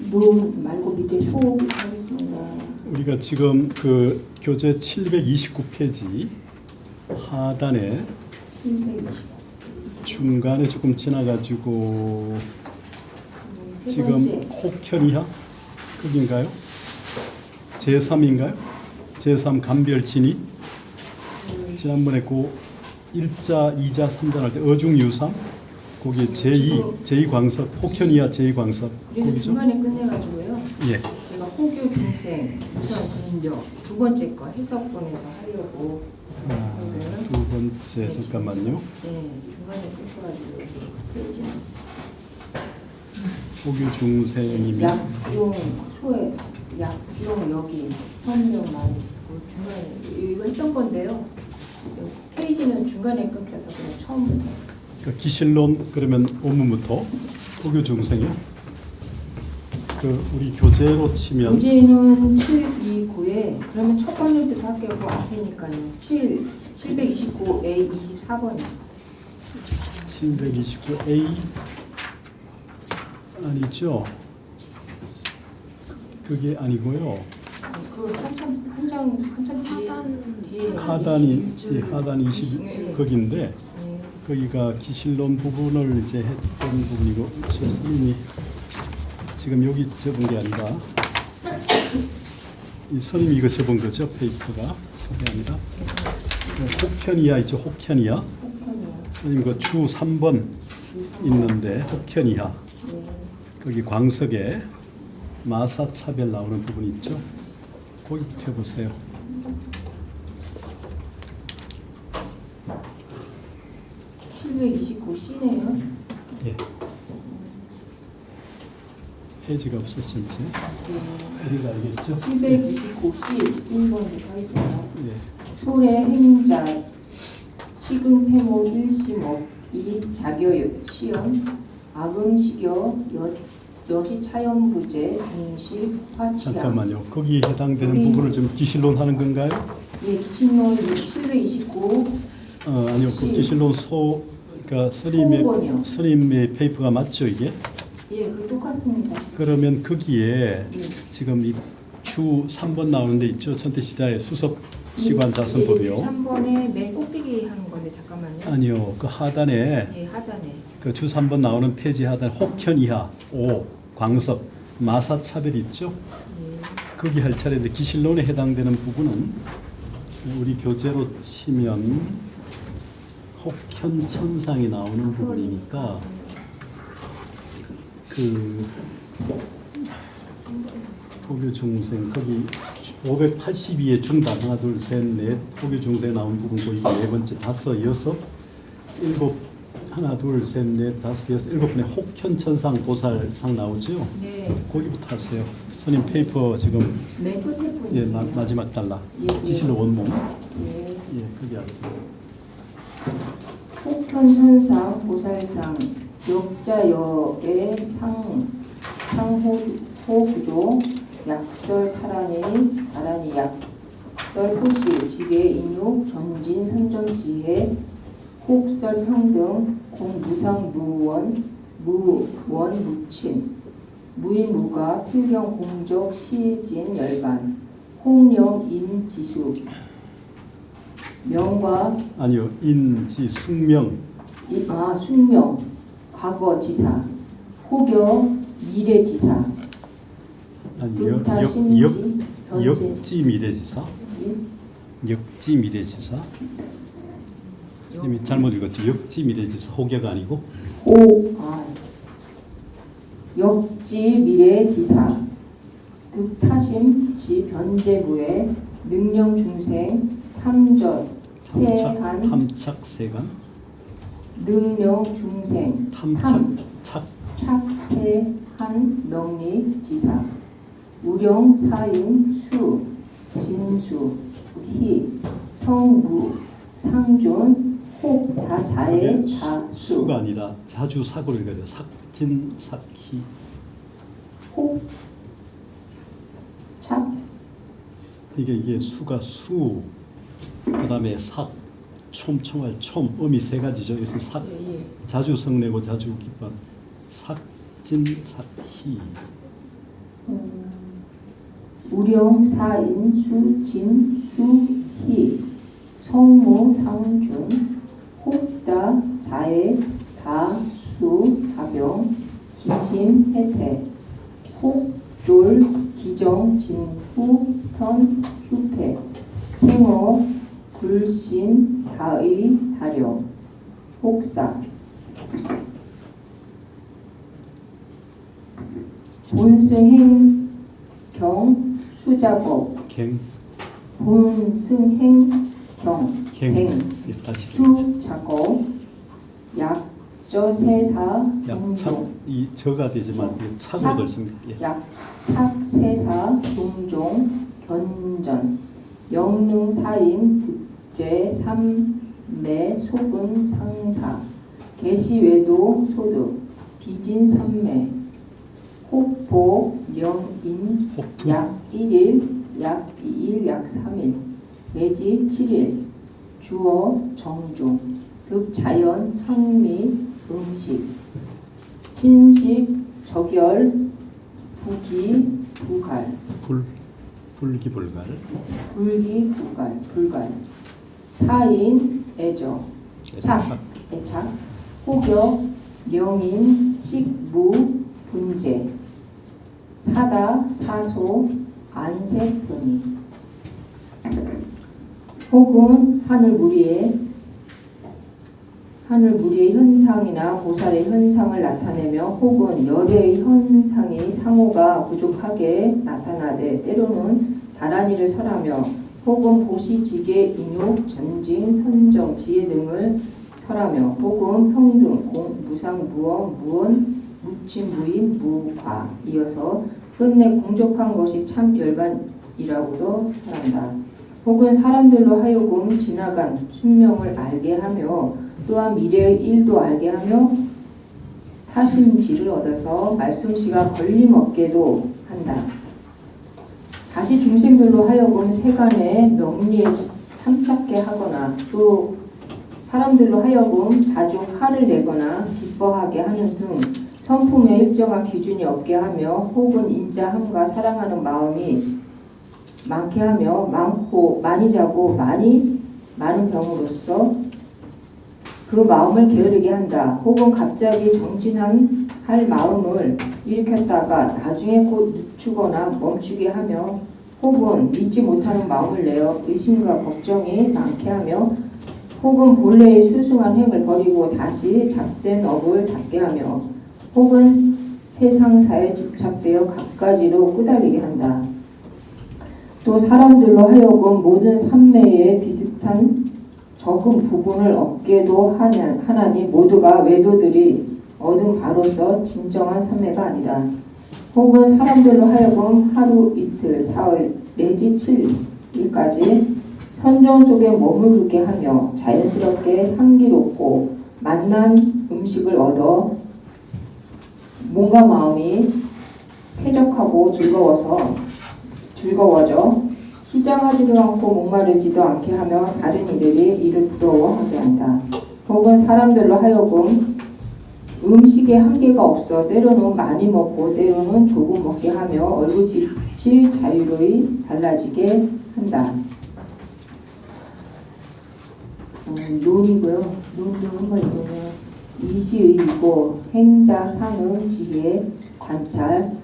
노 말고 밑에 소 하겠습니다. 우리가 지금 그 교재 729페이지 하단에 720. 중간에 조금 지나가지고 세 지금 번째. 혹현이야? 거긴가요? 제3인가요? 제3 간별 진입? 지난번에 그 1자, 2자, 3자 할 때 어중유상? 거기 제2광석, 혹현이야 제2광석. 그리고 거기죠? 중간에 끝내가지고요. 예. 제가 호교 중생 우선 근력 두 번째 거 해석본에서 하려고. 두 번째 잠깐만요. 네, 중간에 끊어가지고 페이지. 호교 중생이면 약중 소액 약중 여기 성명 많이 있고 중간에 이거 했던 건데요. 페이지는 중간에 끊겨서 그냥 처음부터. 그러니까 기실론 그러면 원문부터 호교 중생이요. 그 우리 교재로 치면 교재는 729에 그러면 첫 번째부터 할게요. 그 앞에니까요. 729A 24번이요. 729A 아니죠? 그게 아니고요. 그 한참 뒤에 하단이 하단 20 네. 거기인데 네. 거기가 기실론 부분을 이제 했던 부분이고 제 스님이 지금 여기 접은 게 아니라 이 스님이 이거 접은 거죠 페이퍼가 그게 아니라 혹현이야 있죠 혹현이야 혹현이요. 스님 그 주 3번 있는데 혹현이야 네. 거기 광석에 마사차별 나오는 부분이 있죠. 거기부터 해보세요. C네요. 예. 페이지가 없어 전체. 어디가 알겠죠? 729C 1번부터 하겠습니다. 예. 소래 행자 치금 해모 일심업 이 자교 시연 아금식여 여시 차연부재 중식 화취양. 잠깐만요. 거기에 해당되는 여기- 부분을 좀 기실론 하는 건가요? 예, 기신론 729 아니요. 그 기실론 그러니까 소본이요. 스님의 페이퍼가 맞죠 이게? 예, 그 똑같습니다. 그러면 거기에 예. 지금 이 주 3번 나오는 데 있죠. 천태시자의 수섭 치관 자선법이요. 3번에 맨 꼭대기 하는 건데 잠깐만요. 아니요. 그 하단에 예, 하단에. 그 주 3번 나오는 페이지 하단 혹현 이하 5 광석 마사 차별 있죠. 예. 거기 할 차례인데 기실론에 해당되는 부분은 우리 교재로 치면 혹현 천상이 나오는 부분이니까 그 포교 중생 거기 582의 중단 하나 둘 셋 넷 포교 중생 나온 부분 거기 네 번째 다섯 여섯 일곱 하나 둘 셋 넷 다섯 여섯 일곱 분의 혹현 천상 보살상 나오죠. 네. 거기부터 하세요. 선임 페이퍼 지금 맨 끝에 분이. 예 마지막 달라 예, 예. 기실로 원문 예. 예 거기 왔어요. 혹현천상 보살상 역자여의 상호구조 약설 아라니 약설 호시 지계 인욕 전진 선전지혜 혹설 평등 공무상 무원 무친 무인무가 필경 공적 시진 열반 홍령 인지수 명과 아니요 인지 숙명 숙명 과거지사 혹여 미래지사 아니 득타심지 변제 역지 미래지사 역지 미래지사 선생님이 잘못 읽었죠. 역지 미래지사 혹여가 아니고 역지 미래지사 득타심지 변제부의 능령 중생 탐전 세한 탐착세간 능령 중생 착세한 명리 지사 우령 사인 수 진수 희 성무 상존 혹 다 자의 자수 수가 아니라 자주 사고를 읽어요. 삭진 삭희 혹 착 이게 수가 수 그다음에 삭 촘총할 촘 음이 세 가지죠. 그래서 삭 자주 성내고 자주 기뻐 삭진 삭희 우령 사인 수진 수희 성무 상준 혹다 자애 다수 다병 기심 혜태 혹졸 기정 진후 현 휴패 생어 불신 다의 다령 혹사 본승행 경 수자법 갱, 본승행 경 갱, 갱 다시 수자법 약저세사 약착, 종종 이 저가 되지만 이 착으로 들습니다. 예. 약착세사 종종 견전 영릉사인 득제 삼매 소근 상사 계시외도 소득 비진삼매 혹보 명인 혹부, 약 1일 약 2일 약 3일 내지 7일 주어 정종 득자연 항미 음식 신식 적열 부기 부갈 불기불갈, 불기 불갈 사인 애저 애착, 애착 호격 명인 식무 분재 사다 사소 안색분이 혹은 하늘무리의 현상이나 보살의 현상을 나타내며 혹은 열의 현상이 상호가 부족하게 나타나되 때로는 다란이를 설하며 혹은 보시지계 인욕 전징 선정 지혜 등을 설하며 혹은 평등 무상 무엄 무언 무침 무인 무과 이어서 끝내 공적한 것이 참 열반이라고도 설한다. 혹은 사람들로 하여금 지나간 순명을 알게 하며 또한 미래의 일도 알게 하며 타심지를 얻어서 말솜씨가 걸림없게도 한다. 다시 중생들로 하여금 세간의 명리에 탐착게 하거나 또 사람들로 하여금 자주 화를 내거나 기뻐하게 하는 등 성품에 일정한 기준이 없게 하며 혹은 인자함과 사랑하는 마음이 많게 하며 많이 자고 많은 병으로서 그 마음을 게으르게 한다. 혹은 갑자기 정진할 마음을 일으켰다가 나중에 곧 늦추거나 멈추게 하며 혹은 믿지 못하는 마음을 내어 의심과 걱정이 많게 하며 혹은 본래의 수승한 행을 버리고 다시 잡된 업을 닫게 하며 혹은 세상사에 집착되어 갖가지로 끄달리게 한다. 또 사람들로 하여금 모든 삼매에 비슷한 적은 부분을 얻게도 하나니 모두가 외도들이 얻은 바로서 진정한 삼매가 아니다. 혹은 사람들로 하여금 하루 이틀 사흘 내지 7일까지 선정 속에 머무르게 하며 자연스럽게 향기롭고 맛난 음식을 얻어 몸과 마음이 쾌적하고 즐거워져 시장하지도 않고 목마르지도 않게 하며 다른 이들이 이를 부러워하게 한다. 혹은 사람들로 하여금 음식에 한계가 없어 때로는 많이 먹고 때로는 조금 먹게 하며 얼굴빛이 자유로이 달라지게 한다. 논이고요. 논도 한번 읽으면 이시의고 행자상응 지혜 관찰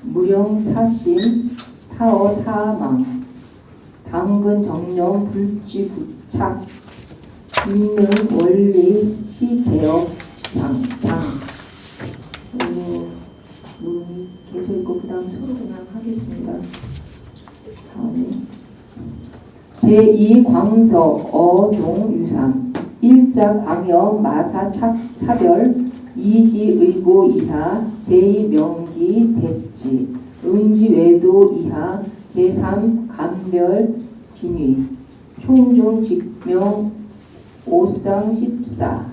무령사심 타어 사망 당근 정령 불지 부착 있는 원리 시제역 장 계속 읽고 그 다음 서로 그냥 하겠습니다. 다음에 제2광석 어종 유상 일자 광역 마사 차별 이시의고 이하 제2명기 대치 응지외도 이하 제3 감별 진위 총종 직명 오상 14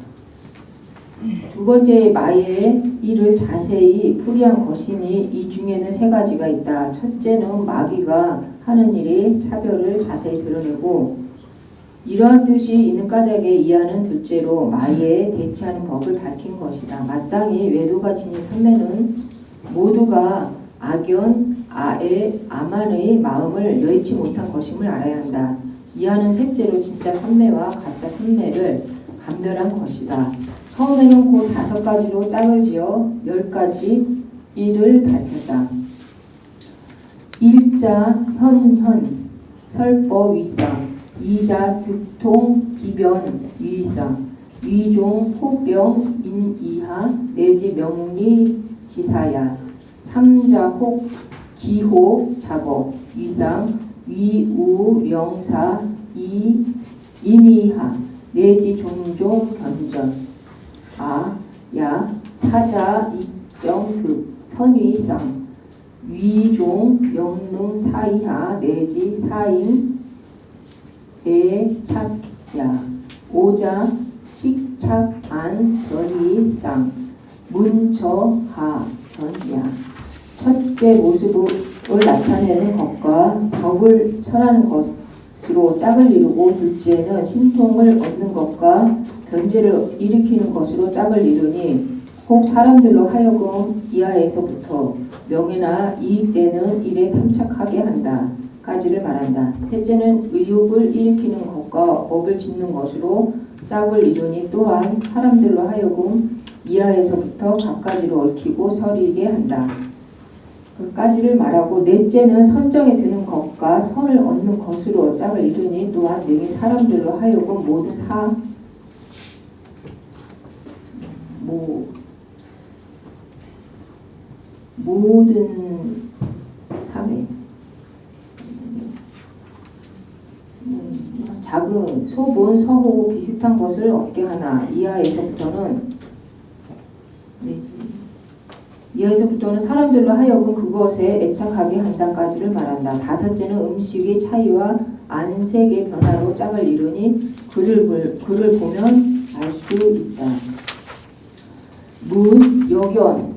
두 번째 마의 일을 자세히 풀이한 것이니 이 중에는 세 가지가 있다. 첫째는 마귀가 하는 일이 차별을 자세히 드러내고 이러한 뜻이 있는 까닭에 이하는 둘째로 마에 대치하는 법을 밝힌 것이다. 마땅히 외도가 지닌 삼매는 모두가 악연, 아에, 아만의 마음을 여의치 못한 것임을 알아야 한다. 이하는 셋째로 진짜 삼매와 가짜 삼매를 감별한 것이다. 처음에는 곧 5가지로 짝을 지어 10가지 일을 밝혔다. 일자, 현현, 설법, 위상. 이자, 득통, 기변, 위상. 위종, 호병, 인이하, 내지 명리, 지사야. 삼자, 혹, 기호, 작업, 위상. 위우, 명사, 인이하, 내지 종종, 변전. 아, 야, 사자, 입정, 득, 선위상. 위종, 영능, 사이하, 내지 사인, 착야. 오자, 식착, 안, 변위상. 문처하, 변야. 첫째 모습을 나타내는 것과 덕을 설하는 것으로 짝을 이루고, 둘째는 신통을 얻는 것과 변제를 일으키는 것으로 짝을 이루니 혹 사람들로 하여금 이하에서부터 명예나 이익되는 일에 탐착하게 한다 까지를 말한다. 셋째는 의욕을 일으키는 것과 업을 짓는 것으로 짝을 이루니 또한 사람들로 하여금 이하에서부터 갖가지로 얽히고 서리게 한다 그까지를 말하고, 넷째는 선정에 드는 것과 선을 얻는 것으로 짝을 이루니 또한 능히 사람들로 하여금 모든 사회, 작은 소분, 서호 비슷한 것을 얻게 하나 이하에서부터는 사람들로 하여금 그것에 애착하게 한다까지를 말한다. 다섯째는 음식의 차이와 안색의 변화로 짝을 이루니 글을 보면 알 수 있다. 문, 여견,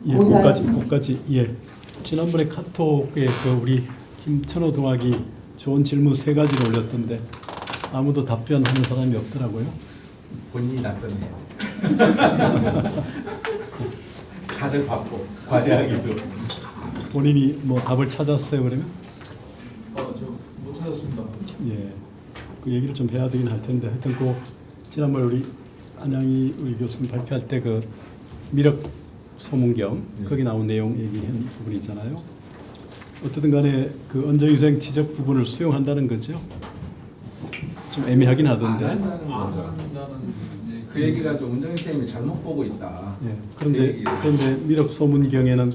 예, 그까지 예. 지난번에 카톡에 우리 김천호 동학이 좋은 질문 3가지를 올렸던데 아무도 답변하는 사람이 없더라고요. 본인이 답변해요. 다들 바빠. 과제하기도. 본인이 뭐 답을 찾았어요 그러면? 저 못 찾았습니다. 예. 그 얘기를 좀 해야 되긴 할 텐데 하여튼 지난번 우리 안양이 우리 교수님 발표할 때 미륵 소문경 거기 나온 내용 얘기한 부분이 있잖아요. 어쨌든 간에 언정위생 지적 부분을 수용한다는 거죠. 좀 애매하긴 하던데. 안 한다는 거죠. 그 얘기가 좀 운정희 선생님이 잘못 보고 있다. 예. 그런데 미륵 소문경에는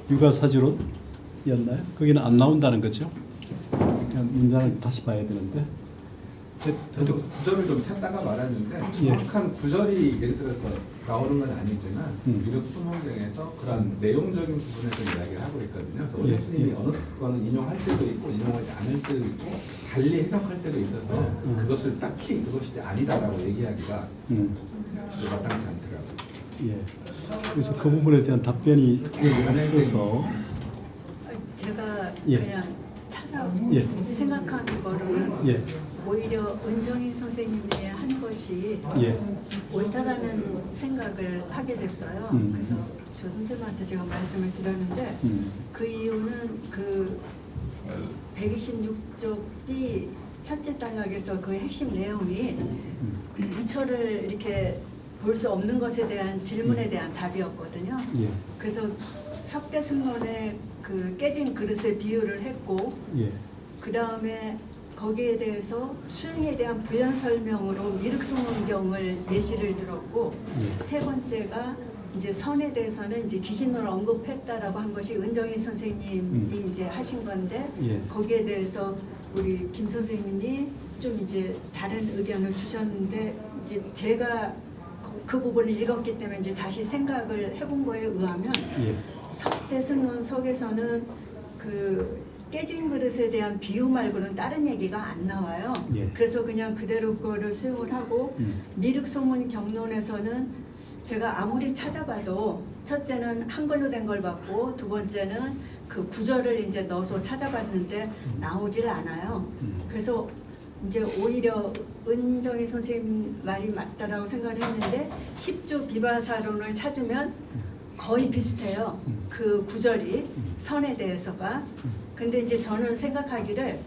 육아사주론이었나요? 거기는 안 나온다는 거죠. 그냥 문장을 다시 봐야 되는데. 저도 구절을 좀 찾다가 말았는데 정확한 구절이 예를 들어서 나오는 건 아니지만 미륵 소문경에서 그런 내용적인 부분에서 이야기를 하고 있거든요. 그래서 오늘 스님이 어느 거는 인용할 때도 있고 인용하지 않을 때도 있고 달리 해석할 때도 있어서 그것을 딱히 그것이 아니다라고 얘기하기가 마땅치 않더라고요. 예. 그래서 그 부분에 대한 답변이 없어서 제가 예. 그냥 찾아 예. 생각한 거로는 예. 오히려 은정희 선생님이 한 것이 예. 옳다라는 생각을 하게 됐어요. 그래서 저 선생님한테 제가 말씀을 드렸는데 그 이유는 126쪽이 첫째 단락에서 그 핵심 내용이 부처를 이렇게 볼 수 없는 것에 대한 질문에 대한 답이었거든요. 예. 그래서 석대승론의 깨진 그릇의 비유를 했고 예. 그 다음에 거기에 대해서 수행에 대한 부연 설명으로 미륵소문경을 예시를 들었고 세 번째가 이제 선에 대해서는 이제 귀신을 언급했다라고 한 것이 은정희 선생님이 이제 하신 건데 거기에 대해서 우리 김 선생님이 좀 이제 다른 의견을 주셨는데 이제 제가 그 부분을 읽었기 때문에 이제 다시 생각을 해본 거에 의하면 석대승론 속에서는 깨진 그릇에 대한 비유 말고는 다른 얘기가 안 나와요. 그래서 그냥 그대로 그거를 수용을 하고 미륵소문 경론에서는 제가 아무리 찾아봐도 첫째는 한글로 된 걸 봤고 두 번째는 그 구절을 이제 넣어서 찾아봤는데 나오질 않아요. 그래서 이제 오히려 은정희 선생님 말이 맞다라고 생각을 했는데 10조 비바사론을 찾으면 거의 비슷해요. 그 구절이 선에 대해서가. 근데 이제 저는 생각하기를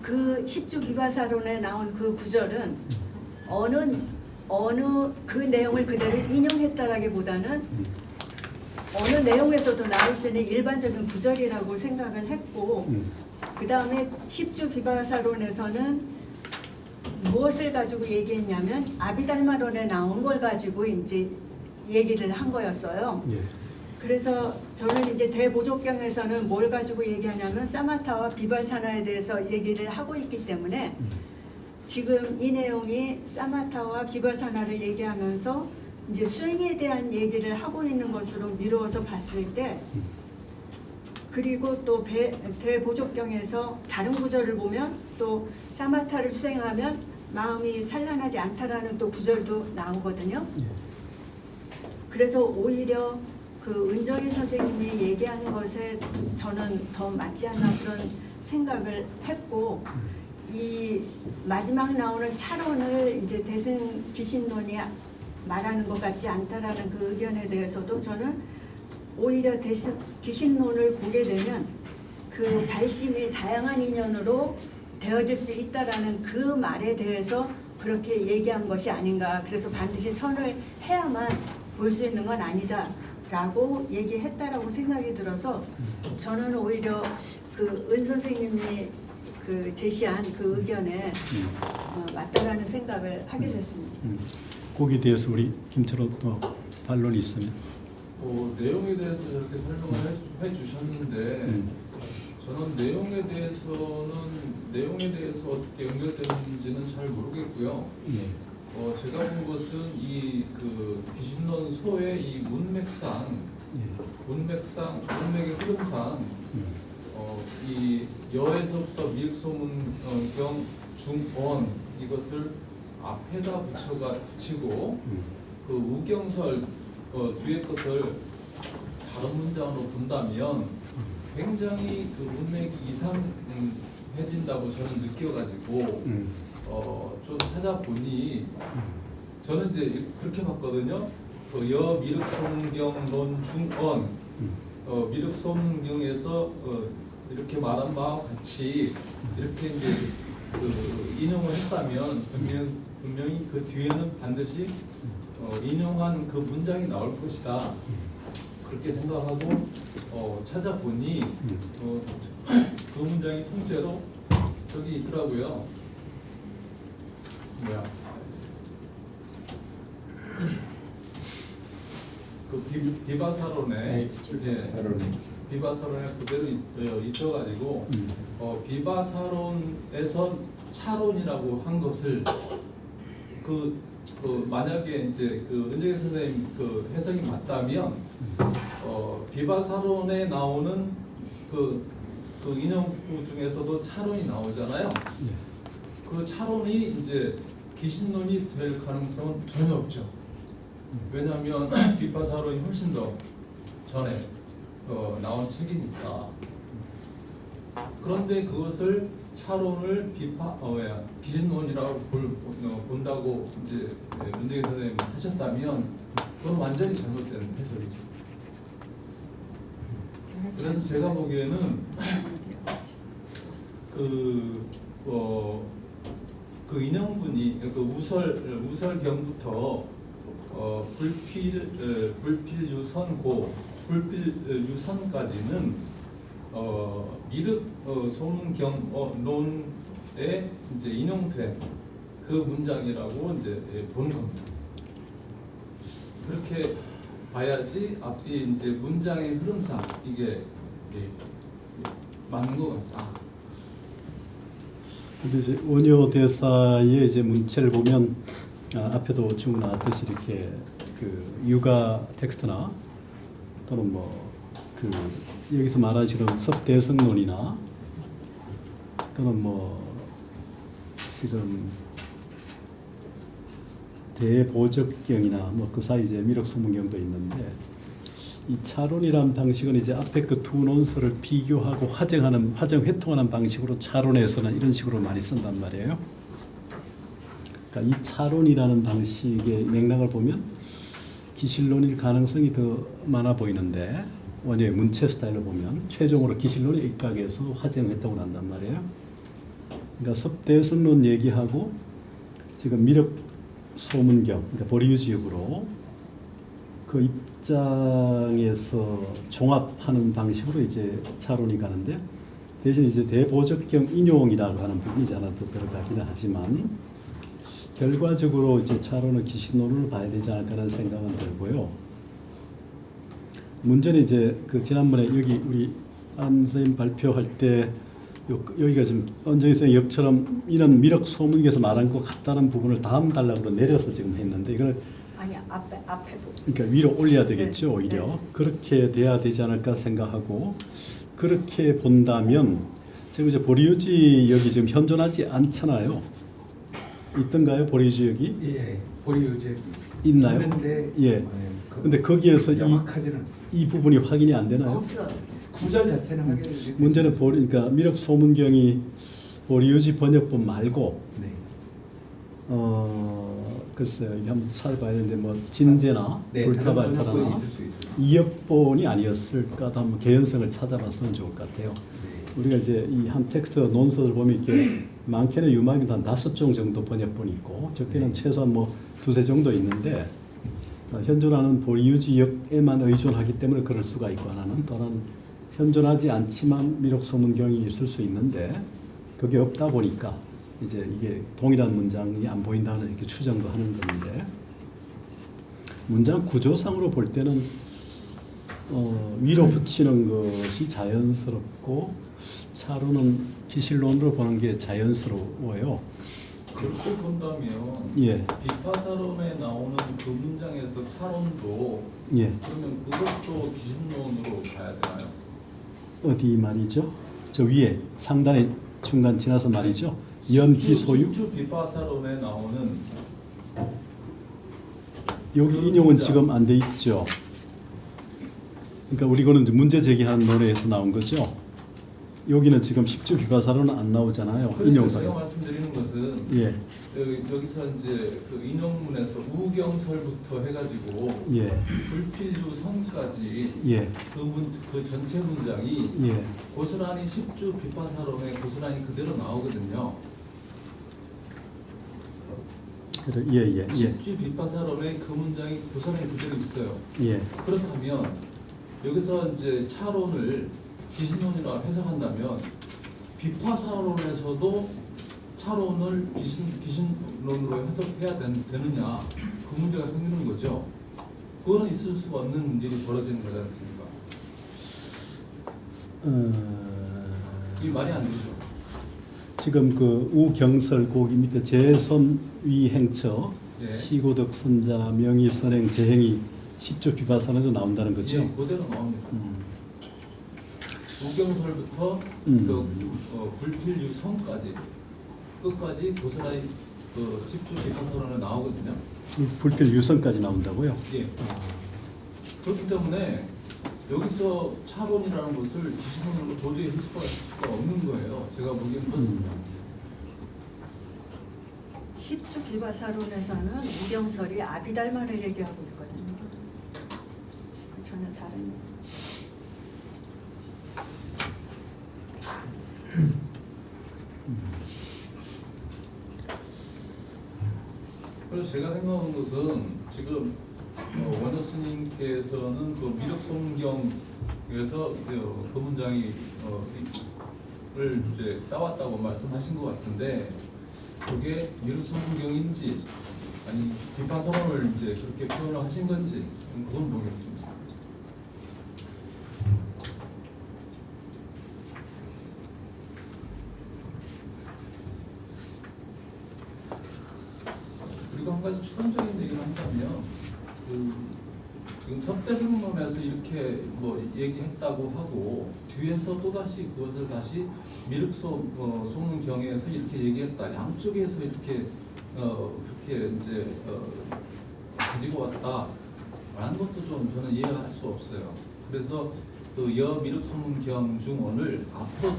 그 10주 비바사론에 나온 그 구절은 어느 그 내용을 그대로 인용했다라기보다는 어느 내용에서도 나올 수 있는 일반적인 구절이라고 생각을 했고, 그 다음에 10주 비바사론에서는 무엇을 가지고 얘기했냐면 아비달마론에 나온 걸 가지고 이제 얘기를 한 거였어요. 예. 그래서 저는 이제 대보족경에서는 뭘 가지고 얘기하냐면 사마타와 비발사나에 대해서 얘기를 하고 있기 때문에 지금 이 내용이 사마타와 비발사나를 얘기하면서 이제 수행에 대한 얘기를 하고 있는 것으로 미루어서 봤을 때, 그리고 또 대보족경에서 다른 구절을 보면 또 사마타를 수행하면 마음이 산란하지 않다라는 또 구절도 나오거든요. 그래서 오히려 그 은정희 선생님이 얘기하는 것에 저는 더 맞지 않나 그런 생각을 했고, 이 마지막 나오는 차론을 이제 대승 귀신론이 말하는 것 같지 않다라는 그 의견에 대해서도 저는 오히려 대승 귀신론을 보게 되면 그 발심이 다양한 인연으로 되어질 수 있다라는 그 말에 대해서 그렇게 얘기한 것이 아닌가. 그래서 반드시 선을 해야만 볼 수 있는 건 아니다 라고 얘기했다라고 생각이 들어서 저는 오히려 그 은 선생님이 그 제시한 그 의견에 맞다라는 생각을 하게 됐습니다. 거기에 대해서 우리 김철호 또 반론이 있으면. 내용에 대해서 저렇게 설명을 해주셨는데 저는 내용에 대해서 어떻게 연결되는지는 잘 모르겠고요. 제가 본 것은 이 그 귀신론 소의 이 문맥의 흐름상 이 여에서부터 미륵소문경 중언 이것을 앞에다 붙이고 그 우경설 뒤에 것을 다른 문장으로 본다면 굉장히 그 문맥이 이상해진다고 저는 느껴가지고 좀 찾아보니 저는 이제 그렇게 봤거든요. 그 여 미륵소문경론 중언 미륵소문경에서 이렇게 말한 바와 같이 이렇게 이제 그 인용을 했다면 분명히 그 뒤에는 반드시 인용한 그 문장이 나올 것이다. 그렇게 생각하고 찾아보니 그 문장이 통째로 저기 있더라고요. 그 비바사론에 비바사론에 그대로 있어가지고 비바사론에서 차론이라고 한 것을 그 만약에 이제 그 은정희 선생님 그 해석이 맞다면 비바사론에 나오는 그 인용구 중에서도 차론이 나오잖아요. 그 차론이 이제 귀신론이 될 가능성은 전혀 없죠. 왜냐하면 비바사론이 훨씬 더 전에 나온 책이니까. 그런데 그것을 차론을 귀신론이라고 본다고 이제 은정희 선생님이 하셨다면 그건 완전히 잘못된 해석이죠. 그래서 제가 보기에는 그 인형분이 그 우설경부터 불필유선까지는 미륵 소문경론에 이제 인용된 그 문장이라고 이제 보는 겁니다. 그렇게 봐야지 앞뒤 이제 문장의 흐름상 이게 맞는 것 같다. 근데 이제 원효 대사의 이제 문체를 보면 앞에도 쭉 나왔듯이 이렇게 그 유가 텍스트나 또는 뭐 그 여기서 말하시는 섭대성론이나 또는 뭐 지금 대보적경이나 뭐 그 사이 이제 미륵소문경도 있는데 이 차론이라는 방식은 이제 앞에 그 두 논설을 비교하고 화정회통하는 방식으로 차론에서는 이런 식으로 많이 쓴단 말이에요. 그러니까 이 차론이라는 방식의 맥락을 보면 기실론일 가능성이 더 많아 보이는데 원예 문체 스타일로 보면 최종으로 기실론에 입각해서 화제했다고 한단 말이에요. 그러니까 섭대선론 얘기하고 지금 미륵 소문경, 그러니까 보리유지역으로 그 입장에서 종합하는 방식으로 이제 차론이 가는데, 대신 이제 대보적경 인용이라고 하는 부분이 이제 하나 더 들어가기는 하지만 결과적으로 이제 차론의 기신론을 봐야 되지 않을까라는 생각은 들고요. 문제는 이제 그 지난번에 여기 우리 안 선생님 발표할 때 여기가 지금 언정희 선생님 역처럼 이런 미륵 소문에서 말한 것 같다는 부분을 다음 단락으로 내려서 지금 했는데, 이걸 아니 앞에도. 그러니까 위로 올려야 되겠죠. 네. 오히려 네. 그렇게 돼야 되지 않을까 생각하고, 그렇게 본다면 지금 이제 보리유지 역이 지금 현존하지 않잖아요. 있던가요, 보리유지 역이? 예, 보리유지 있나요? 있는데 예. 근데 거기에서 명확하지는 이 부분이 확인이 안 되나요? 없어요. 구절 자체는 확인이 문제는 그러니까 미륵 소문경이 보리유지 번역본 말고 네. 글쎄요, 이게 한번 찾아봐야 되는데 뭐 진제나 네, 불타발타나 다른 번역본이 있을 수 있어요. 이역본이 아니었을까도 한번 개연성을 찾아봤으면 좋을 것 같아요. 네. 우리가 이제 이 한 텍스트 논서를 보면 이렇게 많게는 유망이 한 5종 정도 번역본이 있고 적게는 최소한 뭐 2-3 정도 있는데, 현존하는 보리유지역에만 의존하기 때문에 그럴 수가 있고, 하나는 또는 현존하지 않지만 미륵 소문경이 있을 수 있는데 그게 없다 보니까 이제 이게 동일한 문장이 안 보인다는 이렇게 추정도 하는 건데, 문장 구조상으로 볼 때는 위로 붙이는 것이 자연스럽고 차로는 기실론으로 보는 게 자연스러워요. 그렇게 본다면 예, 비파사론에 나오는 그 문장에서 차론도 예. 그러면 그것도 기신론으로 봐야 되나요? 어디 말이죠? 저 위에 상단에 중간 지나서 말이죠. 연기 소유. 십주 비파사론에 나오는 여기 그 인용은 문장. 지금 안 돼 있죠. 그러니까 우리 이거는 이제 문제 제기한 노래에서 나온 거죠. 여기는 지금 십주 비파사론은 안 나오잖아요. 그러니까 제가 인용사가. 말씀드리는 것은 예, 여기서 이제 그 인용문에서 우경설부터 해가지고 예, 불필유성까지 예, 그 전체 문장이 예. 고스란히 십주 비파사론에 고스란히 그대로 나오거든요. 그래, 예, 예, 예, 십주 비파사론에 그 문장이 고스란히 그대로 있어요. 예. 그렇다면 여기서 이제 차론을 기신론이라 해석한다면 비파사론에서도 차론을 기신론으로 해석해야 되느냐, 그 문제가 생기는 거죠. 그거는 있을 수가 없는 일이 벌어지는 거지 않습니까? 이 말이 안 되죠. 지금 그 우경설 고기 밑에 제선위행처 예. 시고덕 선자 명의 선행 재행이 십조 비파산에도 나온다는 거죠. 예, 그대로 나옵니다. 우경설부터 불필유성까지 끝까지 고스란히 그 집주 비파사론에 나오거든요. 불필 유성까지 나온다고요? 예. 그렇기 때문에 여기서 차론이라는 것을 기신론으로 도저히 해석할 수가 없는 거예요. 제가 보기엔 그렇습니다. 십주 비파사론에서는 우경설이 아비달마를 얘기하고 있거든요. 전혀 다른. 그래서 제가 생각한 것은 지금 원효 스님께서는 그 미륵송경에서 그 문장이 을 이제 따왔다고 말씀하신 것 같은데, 그게 미륵송경인지 아니 비파사론을 이제 그렇게 표현을 하신 건지 그건 모르겠습니다. 그리고 한 가지 추론적인 얘기를 한다면, 지금 섭대성론에서 이렇게 뭐 얘기했다고 하고 뒤에서 또 다시 그것을 다시 미륵소문경에서 이렇게 얘기했다, 양쪽에서 이렇게 그렇게 이제 가지고 왔다라는 것도 좀 저는 이해할 수 없어요. 그래서 그 여미륵소문경 중원을 앞으로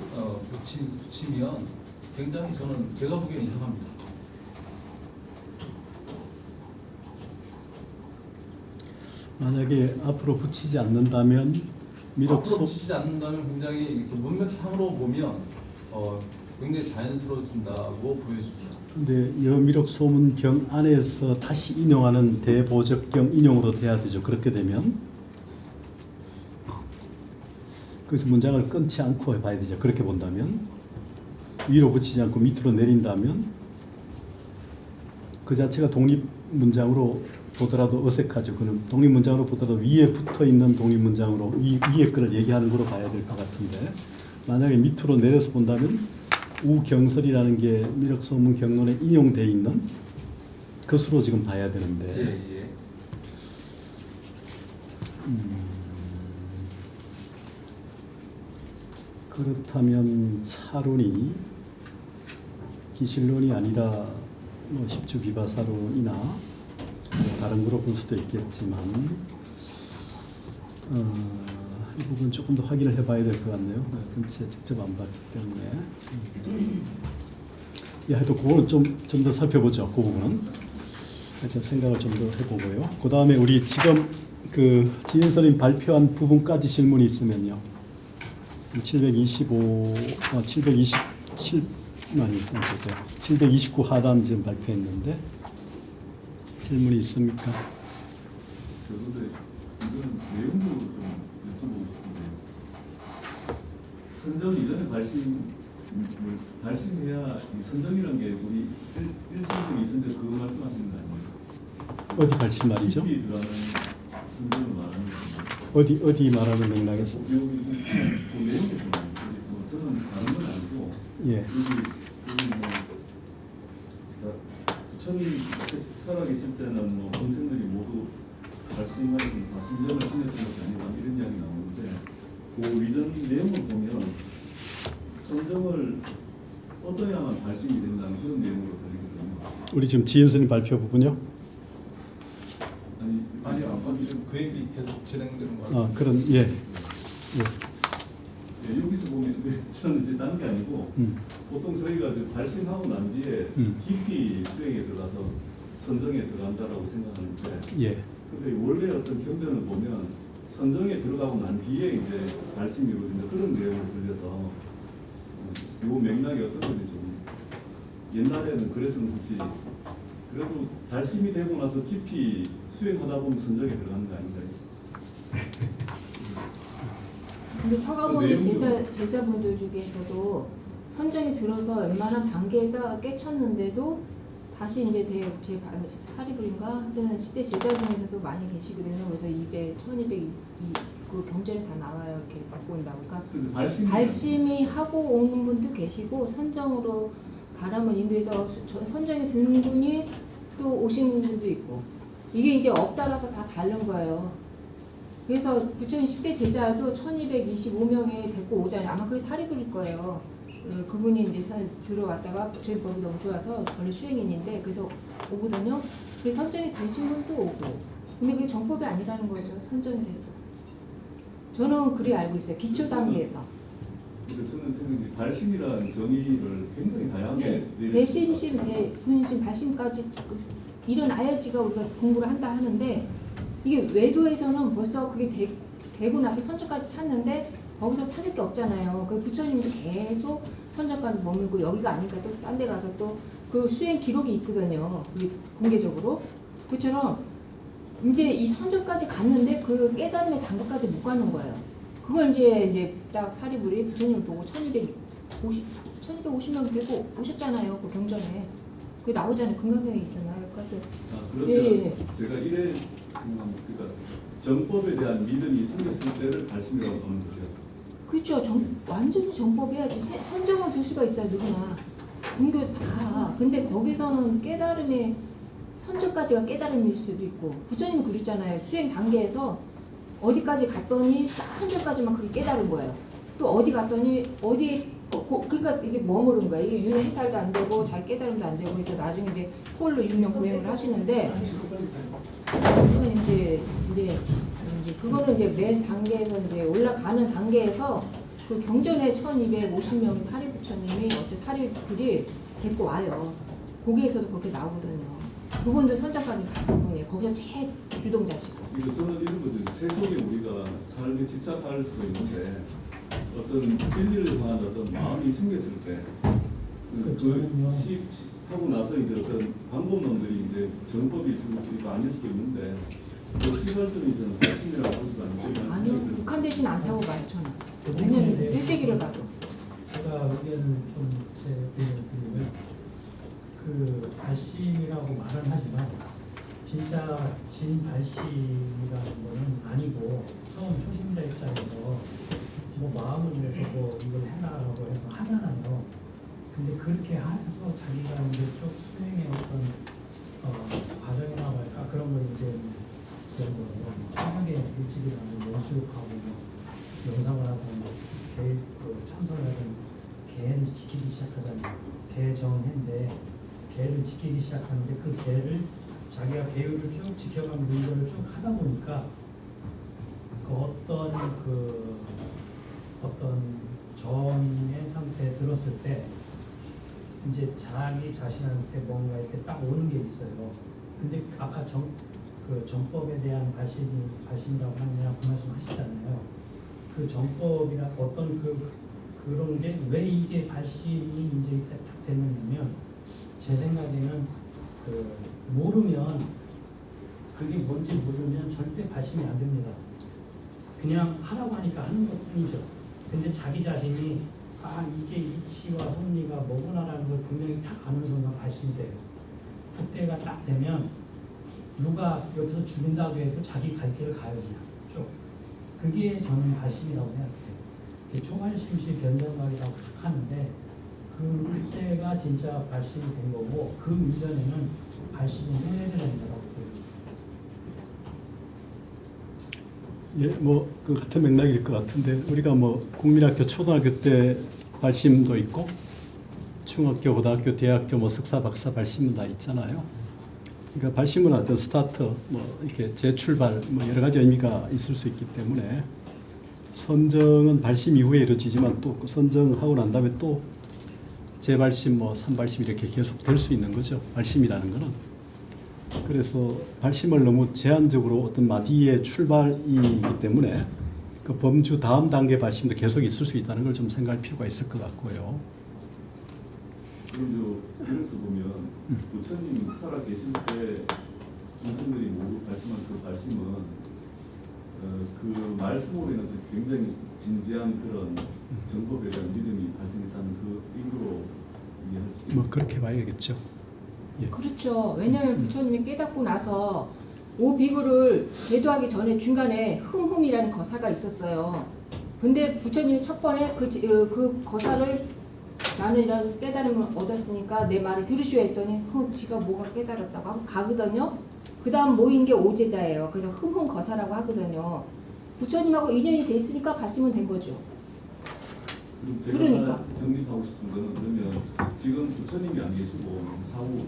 붙이면 굉장히 저는 제가 보기엔 이상합니다. 만약에 앞으로 붙이지 않는다면 미륵 앞으로 소 붙이지 않는다면 굉장히 이렇게 문맥상으로 보면 굉장히 자연스러워진다고 보여집니다. 근데 여미륵 소문경 안에서 다시 인용하는 대보적경 인용으로 돼야 되죠. 그렇게 되면 그래서 문장을 끊지 않고 봐야 되죠. 그렇게 본다면 위로 붙이지 않고 밑으로 내린다면 그 자체가 독립 문장으로 보더라도 어색하죠. 그는 독립 문장으로 보더라도 위에 붙어 있는 독립 문장으로 위에 거를 얘기하는 거로 봐야 될 것 같은데 만약에 밑으로 내려서 본다면 우경설이라는 게 미륵소문 경론에 인용돼 있는 것으로 지금 봐야 되는데 예. 그렇다면 차론이 기실론이 아니라 뭐 십주비바사론이나 뭐 다른 거로 볼 수도 있겠지만 이 부분 조금 더 확인을 해봐야 될 것 같네요. 전체 직접 안 봤기 때문에. 예, 하여튼 그거는 좀 더 살펴보죠. 그 부분은 하여튼 생각을 좀 더 해보고요. 그 다음에 우리 지금 그 지인선님 발표한 부분까지 질문이 있으면요. 729 하단 지금 발표했는데 질문이 있습니까? 그런데 이건 내용적으로 좀 여쭤보고 싶은데 선정 이전에 발심해야 이 선정이라는 게 우리 1선정, 2선정 그거 말씀하시는 거 아니에요? 어디 발신 말이죠? 깊이 들어가는 선정을 말하는 거예요. 어디 말하는 맥락에서? 그 내용에서 뭐 저는 다른 건 아니고 예. 여기 뭐 부처님 살아계실 때는 뭐 동생들이 모두 발심하여서 다 선정을 지냈던 것이 아니다 이런 이야기 나오는데 그 이전 내용을 보면 선정을 얻어야만 발심이 된다는 그런 내용으로 들리거든요. 우리 지금 지인선님 발표 부분요? 아니 아까 지금 그 얘기 계속 진행되는 거 같아요. 그런 예. 예, 여기서 보면 저는 이제 다른 게 아니고 보통 저희가 이제 발심하고 난 뒤에 깊이 수행에 들어가서 선정에 들어간다라고 생각하는데 예. 근데 원래 어떤 경전을 보면 선정에 들어가고 난 뒤에 이제 발심이 이루어진다 그런 내용을 들려서 요 맥락이 어떤 건지 좀 옛날에는 그랬었는지 그래도 발심이 되고 나서 깊이 수행하다 보면 선정에 들어가는 거 아닌가요? 근데 서가모니 제자분들 중에서도 선정이 들어서 웬만한 단계가 깨쳤는데도 다시 이제 제 사리불인가 하여튼 10대 제자 중에서도 많이 계시거든요. 그래서 1200 그 경전에 다 나와요. 이렇게 갖고 온다고. 그러니까 발심이 하고 오는 분도 계시고 선정으로 가라면 인도에서 선정에 드는 분이 또 오신 분도 있고 이게 이제 업 따라서 다 다른 거예요. 그래서 부처님 10대 제자도 1225명에 데리고 오잖아요. 아마 그게 사리불일 거예요. 그분이 이제 들어왔다가 부처님 법이 너무 좋아서 원래 수행인인데 그래서 오거든요. 그래서 선정이 되신 분도 오고. 근데 그게 정법이 아니라는 거죠. 선정이 되고. 저는 그리 알고 있어요. 기초 단계에서. 저는 생각이 발심이라는 정의를 굉장히 다양하게 대심심, 대분심, 발심까지 일어나야지가 우리가 공부를 한다 하는데 이게 외도에서는 벌써 그게 되고 나서 선정까지 찾는데 거기서 찾을 게 없잖아요. 그 부처님도 계속 선정까지 머물고 여기가 아니까 또 딴 데 가서 또 그 수행 기록이 있거든요. 그게 공개적으로. 그처럼 이제 이 선정까지 갔는데 그 깨달음의 단계까지 못 가는 거예요. 그걸 이제 딱 사리불이 부처님을 보고 1250명 되고 오셨잖아요. 그 경전에. 그게 나오잖아요. 금강경에 있었나요? 그런데 예. 제가 이래 생각합니다. 그러니까 정법에 대한 믿음이 생겼을 때를 발심이라고 보는 거죠. 그렇죠. 완전히 정법해야지. 선정을 줄 수가 있어요. 누구나. 공교 다. 근데 거기서는 깨달음의 선정까지가 깨달음일 수도 있고 부처님이 그랬잖아요. 수행 단계에서 어디까지 갔더니 딱 선정까지만 그게 깨달은 거예요. 또 어디 갔더니 그러니까 이게 머무른 거예요. 이게 윤회 해탈도 안 되고 자기 깨달음도 안 되고 그래서 나중에 이제 홀로 유명 고행을 하시는데 그건 이제 그거는 이제 맨 단계에서 이제 올라가는 단계에서 그 경전에 1250명의 사리부처님이 어째 사리불이 데리고 와요. 거기에서도 그렇게 나오거든요. 그분도 선정받은 부분이에요. 거기서 제일 주동자시고. 이거 저는 이런 거죠. 세속에 우리가 삶에 집착할 수도 있는데 어떤 진리를 향한 어떤 마음이 생겼을 때 하고 나서 이제 어떤 방법론들이 이제 정법이 주고 아닐 수도 있는데 그 시발점이 저는 핵심이라고 볼 수가 있는데 아니요, 국한되진 않다고 봐요, 저는. 왜냐면 일대기를 봐도. 제가 의견을 좀제 드리면 그 발심이라고 말은 하지만 진짜 진발심이라는 거는 아니고 처음 초심자 입장에서 뭐 마음을 내서 뭐 이걸 해라라고 해서 하잖아요. 근데 그렇게 해서 자기가 이제 쭉 수행의 어떤 과정이라고 할까 그런 걸 이제 그런 거예요. 수학의 일찍이라는 연수하고 뭐 영상을 하고 그 참선을 하든 계를 지키기 시작하잖아요. 계정인데 계를 지키기 시작하는데 그 계를 자기가 계율을 쭉 지켜가면서 이거를 쭉 하다 보니까 그 어떤 정의 상태에 들었을 때 이제 자기 자신한테 뭔가 이렇게 딱 오는 게 있어요. 근데 아까 그 정법에 대한 발심이라고 하느냐 그 말씀 하시잖아요. 그 정법이나 어떤 그런 게 왜 이게 발심이 이제 딱 되느냐면 제 생각에는 모르면 그게 뭔지 모르면 절대 발심이 안 됩니다. 그냥 하라고 하니까 하는 것 뿐이죠. 근데 자기 자신이 이게 이치와 섭리가 뭐구나라는 걸 분명히 딱 아는 순간 발심이 돼요. 그때가 딱 되면 누가 여기서 죽인다고 해도 자기 갈 길을 가요 그냥 쭉. 그게 저는 발심이라고 생각해요. 초발심식 변전각이라고 하는데 그때가 진짜 발심이 된 거고 그 이전에는 발심이 해야 된다고 보여요. 예, 뭐 그 같은 맥락일 것 같은데 우리가 뭐 국민학교 초등학교 때 발심도 있고 중학교, 고등학교, 대학교 뭐 석사, 박사 발심은 다 있잖아요. 그러니까 발심은 어떤 스타트, 뭐 이렇게 재출발, 뭐 여러 가지 의미가 있을 수 있기 때문에 선정은 발심 이후에 이루어지지만 또 선정하고 난 다음에 또 재발심, 뭐 산발심 이렇게 계속 될 수 있는 거죠. 발심이라는 거는. 그래서 발심을 너무 제한적으로 어떤 마디의 출발이기 때문에 그 범주 다음 단계 발심도 계속 있을 수 있다는 걸 좀 생각할 필요가 있을 것 같고요. 그럼 그래서 보면 부처님 살아 계실 때 중생들이 모두 발심한 그 발심은 그 말씀으로 인해서 굉장히 진지한 그런 정법에 대한 믿음이 발생했다는 그 의미로 이해할 수 있겠죠. 뭐 그렇게 봐야겠죠. 예. 그렇죠. 왜냐하면 부처님이 깨닫고 나서 오비구를 제도하기 전에 중간에 흠흠이라는 거사가 있었어요. 근데 부처님이 첫 번에 그 거사를 나는 이런 깨달음을 얻었으니까 내 말을 들으시오 했더니 지가 뭐가 깨달았다고 하고 가거든요. 그 다음 모인 게 오제자예요. 그래서 흠흠 거사라고 하거든요. 부처님하고 인연이 돼 있으니까 발심은 된 거죠. 제가 그러니까. 정립하고 싶은 거는 그러면 지금 부처님이 안 계시고 사후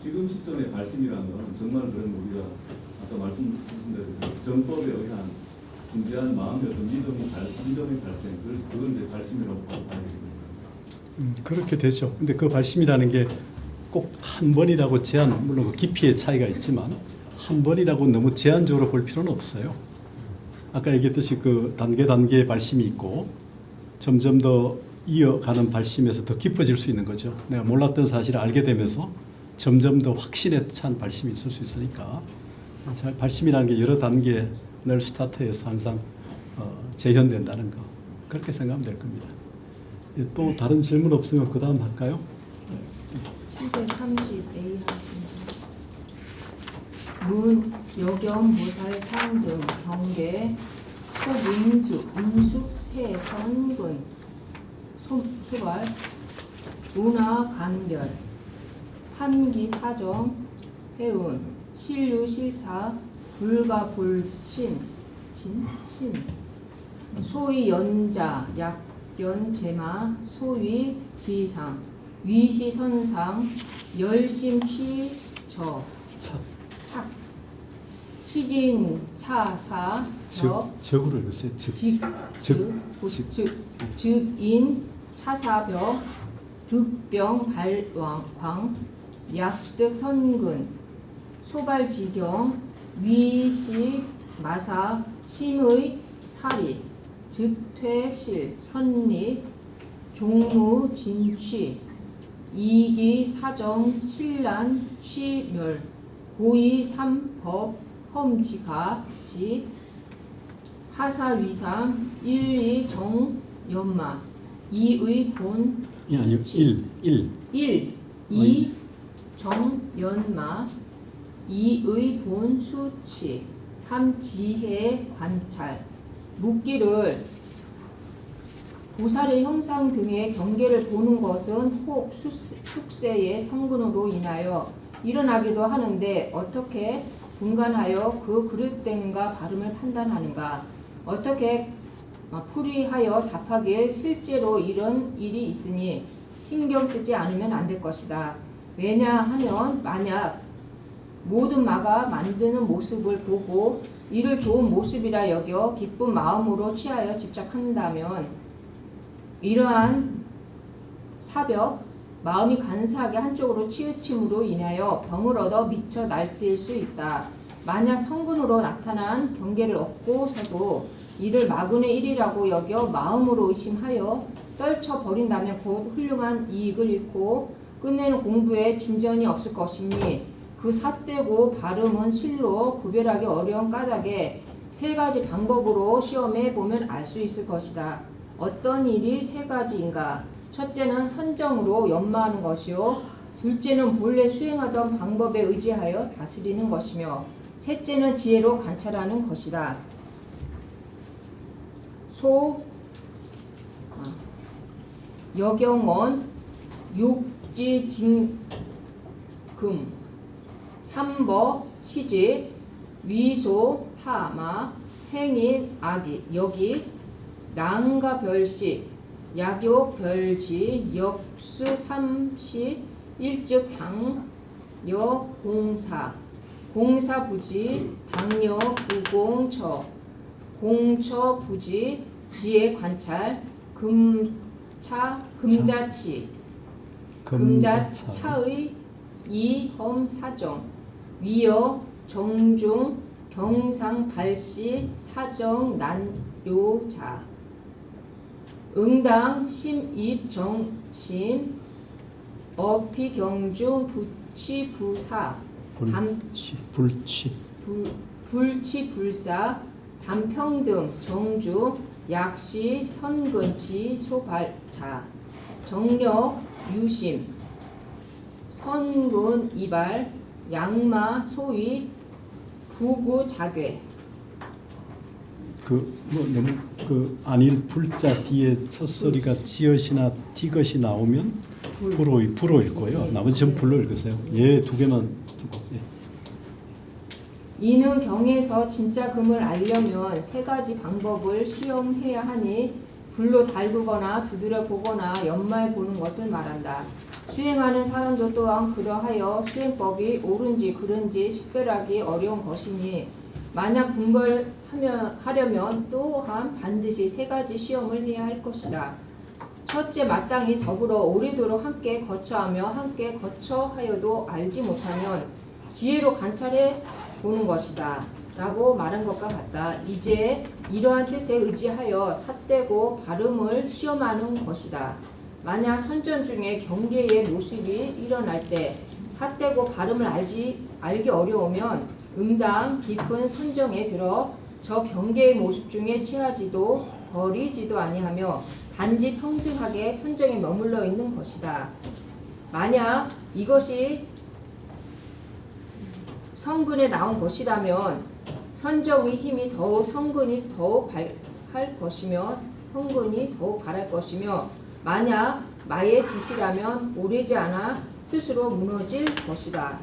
지금 시점의 발심이라는 건 정말 그런 우리가 아까 말씀하신 대로 정법에 의한 진지한 마음의 어떤 믿음의 발생 그걸 이제 발심이라고 봐야 되겠습니다. 그렇게 되죠. 근데 그 발심이라는 게 꼭 한 번이라고 제한, 물론 그 깊이의 차이가 있지만 한 번이라고 너무 제한적으로 볼 필요는 없어요. 아까 얘기했듯이 그 단계의 발심이 있고 점점 더 이어가는 발심에서 더 깊어질 수 있는 거죠. 내가 몰랐던 사실을 알게 되면서 점점 더 확신에 찬 발심이 있을 수 있으니까 발심이라는 게 여러 단계 늘 스타트에서 항상 재현된다는 거 그렇게 생각하면 될 겁니다. 예, 또 다른 질문 없으면 그 다음 할까요? 730A 하겠습니다. 문, 여겸, 무살, 상등, 경계, 소민숙, 인숙, 세, 선근, 소발, 운하, 간별, 한기, 사정, 해운, 실류, 실사, 불가, 불신, 신, 소위, 연자, 약견, 제마, 소위, 지상, 위시, 선상, 열심, 취저, 착, 치긴, 차사, 적으로 해보세요. 즉인, 차사벽, 득병, 발광, 약득 선근, 소발지경, 위식, 마사, 심의, 사리, 즉퇴실, 선립, 종무, 진취, 이기, 사정, 신란, 취멸, 고의, 삼법, 험지가, 지, 하사위상, 일의, 정, 연마, 이의, 본, 아니요. 수치. 1. 1. 2. 정, 연마. 2의 본, 수치. 3. 지혜, 관찰. 묻기를 보살의 형상 등의 경계를 보는 것은 혹 숙세의 성근으로 인하여 일어나기도 하는데 어떻게 분간하여 그 그릇됨과 발음을 판단하는가? 어떻게 풀이하여 답하길 실제로 이런 일이 있으니 신경 쓰지 않으면 안 될 것이다. 왜냐하면 만약 모든 마가 만드는 모습을 보고 이를 좋은 모습이라 여겨 기쁜 마음으로 취하여 집착한다면 이러한 사벽, 마음이 간사하게 한쪽으로 치우침으로 인하여 병을 얻어 미쳐 날뛸 수 있다. 만약 성근으로 나타난 경계를 얻고서도 이를 마근의 일이라고 여겨 마음으로 의심하여 떨쳐버린다면 곧 훌륭한 이익을 잃고 끝내는 공부에 진전이 없을 것이니 그 삿되고 발음은 실로 구별하기 어려운 까닭에 세 가지 방법으로 시험해 보면 알 수 있을 것이다. 어떤 일이 세 가지인가? 첫째는 선정으로 연마하는 것이요, 둘째는 본래 수행하던 방법에 의지하여 다스리는 것이며, 셋째는 지혜로 관찰하는 것이다. 여경원 육지진금 3버 시집 위소 타마 행인 악이 여기 낭가 별식 약욕 별지 역수 삼시 일즉 당여 공사 공사 부지 당여 부공처 공처 부지 지혜 관찰 금자치 금자차의 이험 사정 위여 정중 경상 발시 사정 난요자 응당 심입 정심 어피 경중 부치 부사 불치 불사 담평등 정주 약시 선근치 소발자 정력 유심 선근 이발 양마 소위 부구자괴 너무 아닌 불자 뒤에 첫 소리가 지엇이나 디것이 나오면 불어일 거예요. 나머지 전 불로 읽으세요. 예, 두 개만 두고. 예. 이는 경에서 진짜 금을 알려면 세 가지 방법을 시험해야 하니 불로 달구거나 두드려 보거나 연마해 보는 것을 말한다. 수행하는 사람도 또한 그러하여 수행법이 옳은지 그른지 식별하기 어려운 것이니 만약 분별하려면 또한 반드시 세 가지 시험을 해야 할 것이다. 첫째, 마땅히 더불어 오래도록 함께 거처하며 함께 거처하여도 알지 못하면 지혜로 관찰해 보는 것이다 라고 말한 것과 같다. 이제 이러한 뜻에 의지하여 삿되고 발음을 시험하는 것이다. 만약 선전 중에 경계의 모습이 일어날 때 삿되고 발음을 알기 어려우면 응당 깊은 선정에 들어 저 경계의 모습 중에 취하지도 버리지도 아니하며 단지 평등하게 선정에 머물러 있는 것이다. 만약 이것이 성근에 나온 것이라면 선정의 힘이 더욱 성근이 더욱 발할 것이며 성근이 더욱 발할 것이며 만약 마의 짓이라면 오래지 않아 스스로 무너질 것이다.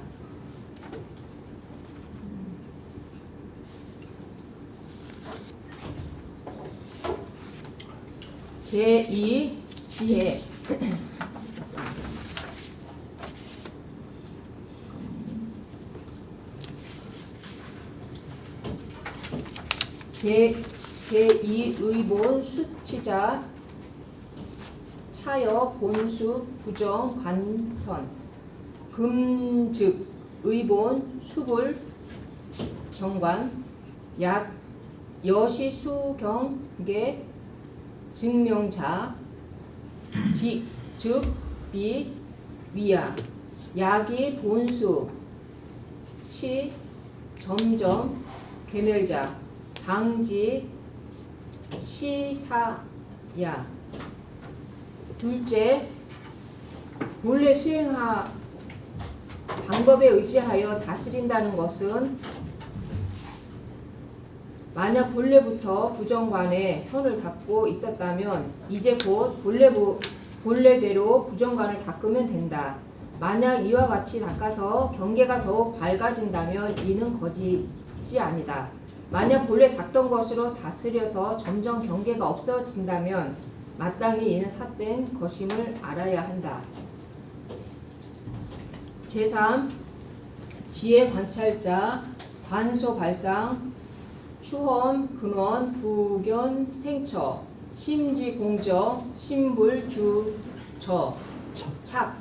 제2 지혜 제2의본 수치자 차여 본수 부정 관선 금즉 의본 수불 정관 약 여시수경계 증명자 즉 비 위야 약이 본수 치 점점 괴멸자 방지 시사야. 둘째, 본래 수행하 방법에 의지하여 다스린다는 것은 만약 본래부터 부정관에 선을 닦고 있었다면 이제 곧 본래대로 부정관을 닦으면 된다. 만약 이와 같이 닦아서 경계가 더욱 밝아진다면 이는 거짓이 아니다. 만약 본래 닦던 것으로 다스려서 점점 경계가 없어진다면 마땅히 이는 삿된 것임을 알아야 한다. 제3. 지혜 관찰자 관소 발상 추험 근원 부견 생처 심지 공적 신불 주저 착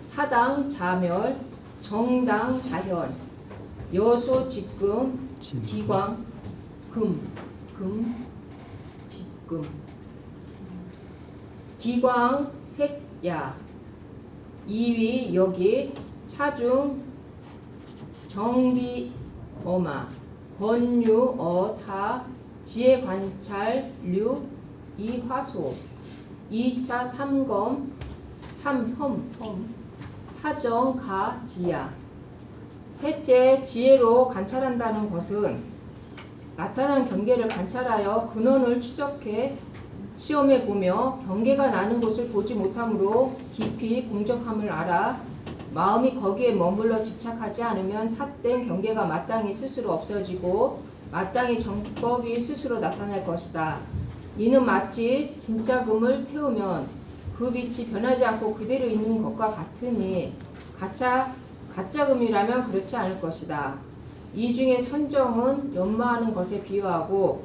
사당 자멸 정당 자현 여소 직금 기광 금 직금 기광 색야 이위 여기 차중 정비 어마 권유 어타 지혜 관찰 류 이화소 2차 삼검 삼혐 사정 가지야. 셋째, 지혜로 관찰한다는 것은 나타난 경계를 관찰하여 근원을 추적해 시험해 보며 경계가 나는 곳을 보지 못하므로 깊이 공정함을 알아 마음이 거기에 머물러 집착하지 않으면 삿된 경계가 마땅히 스스로 없어지고 마땅히 정법이 스스로 나타날 것이다. 이는 마치 진짜금을 태우면 그 빛이 변하지 않고 그대로 있는 것과 같으니 가짜금이라면 그렇지 않을 것이다. 이 중에 선정은 연마하는 것에 비유하고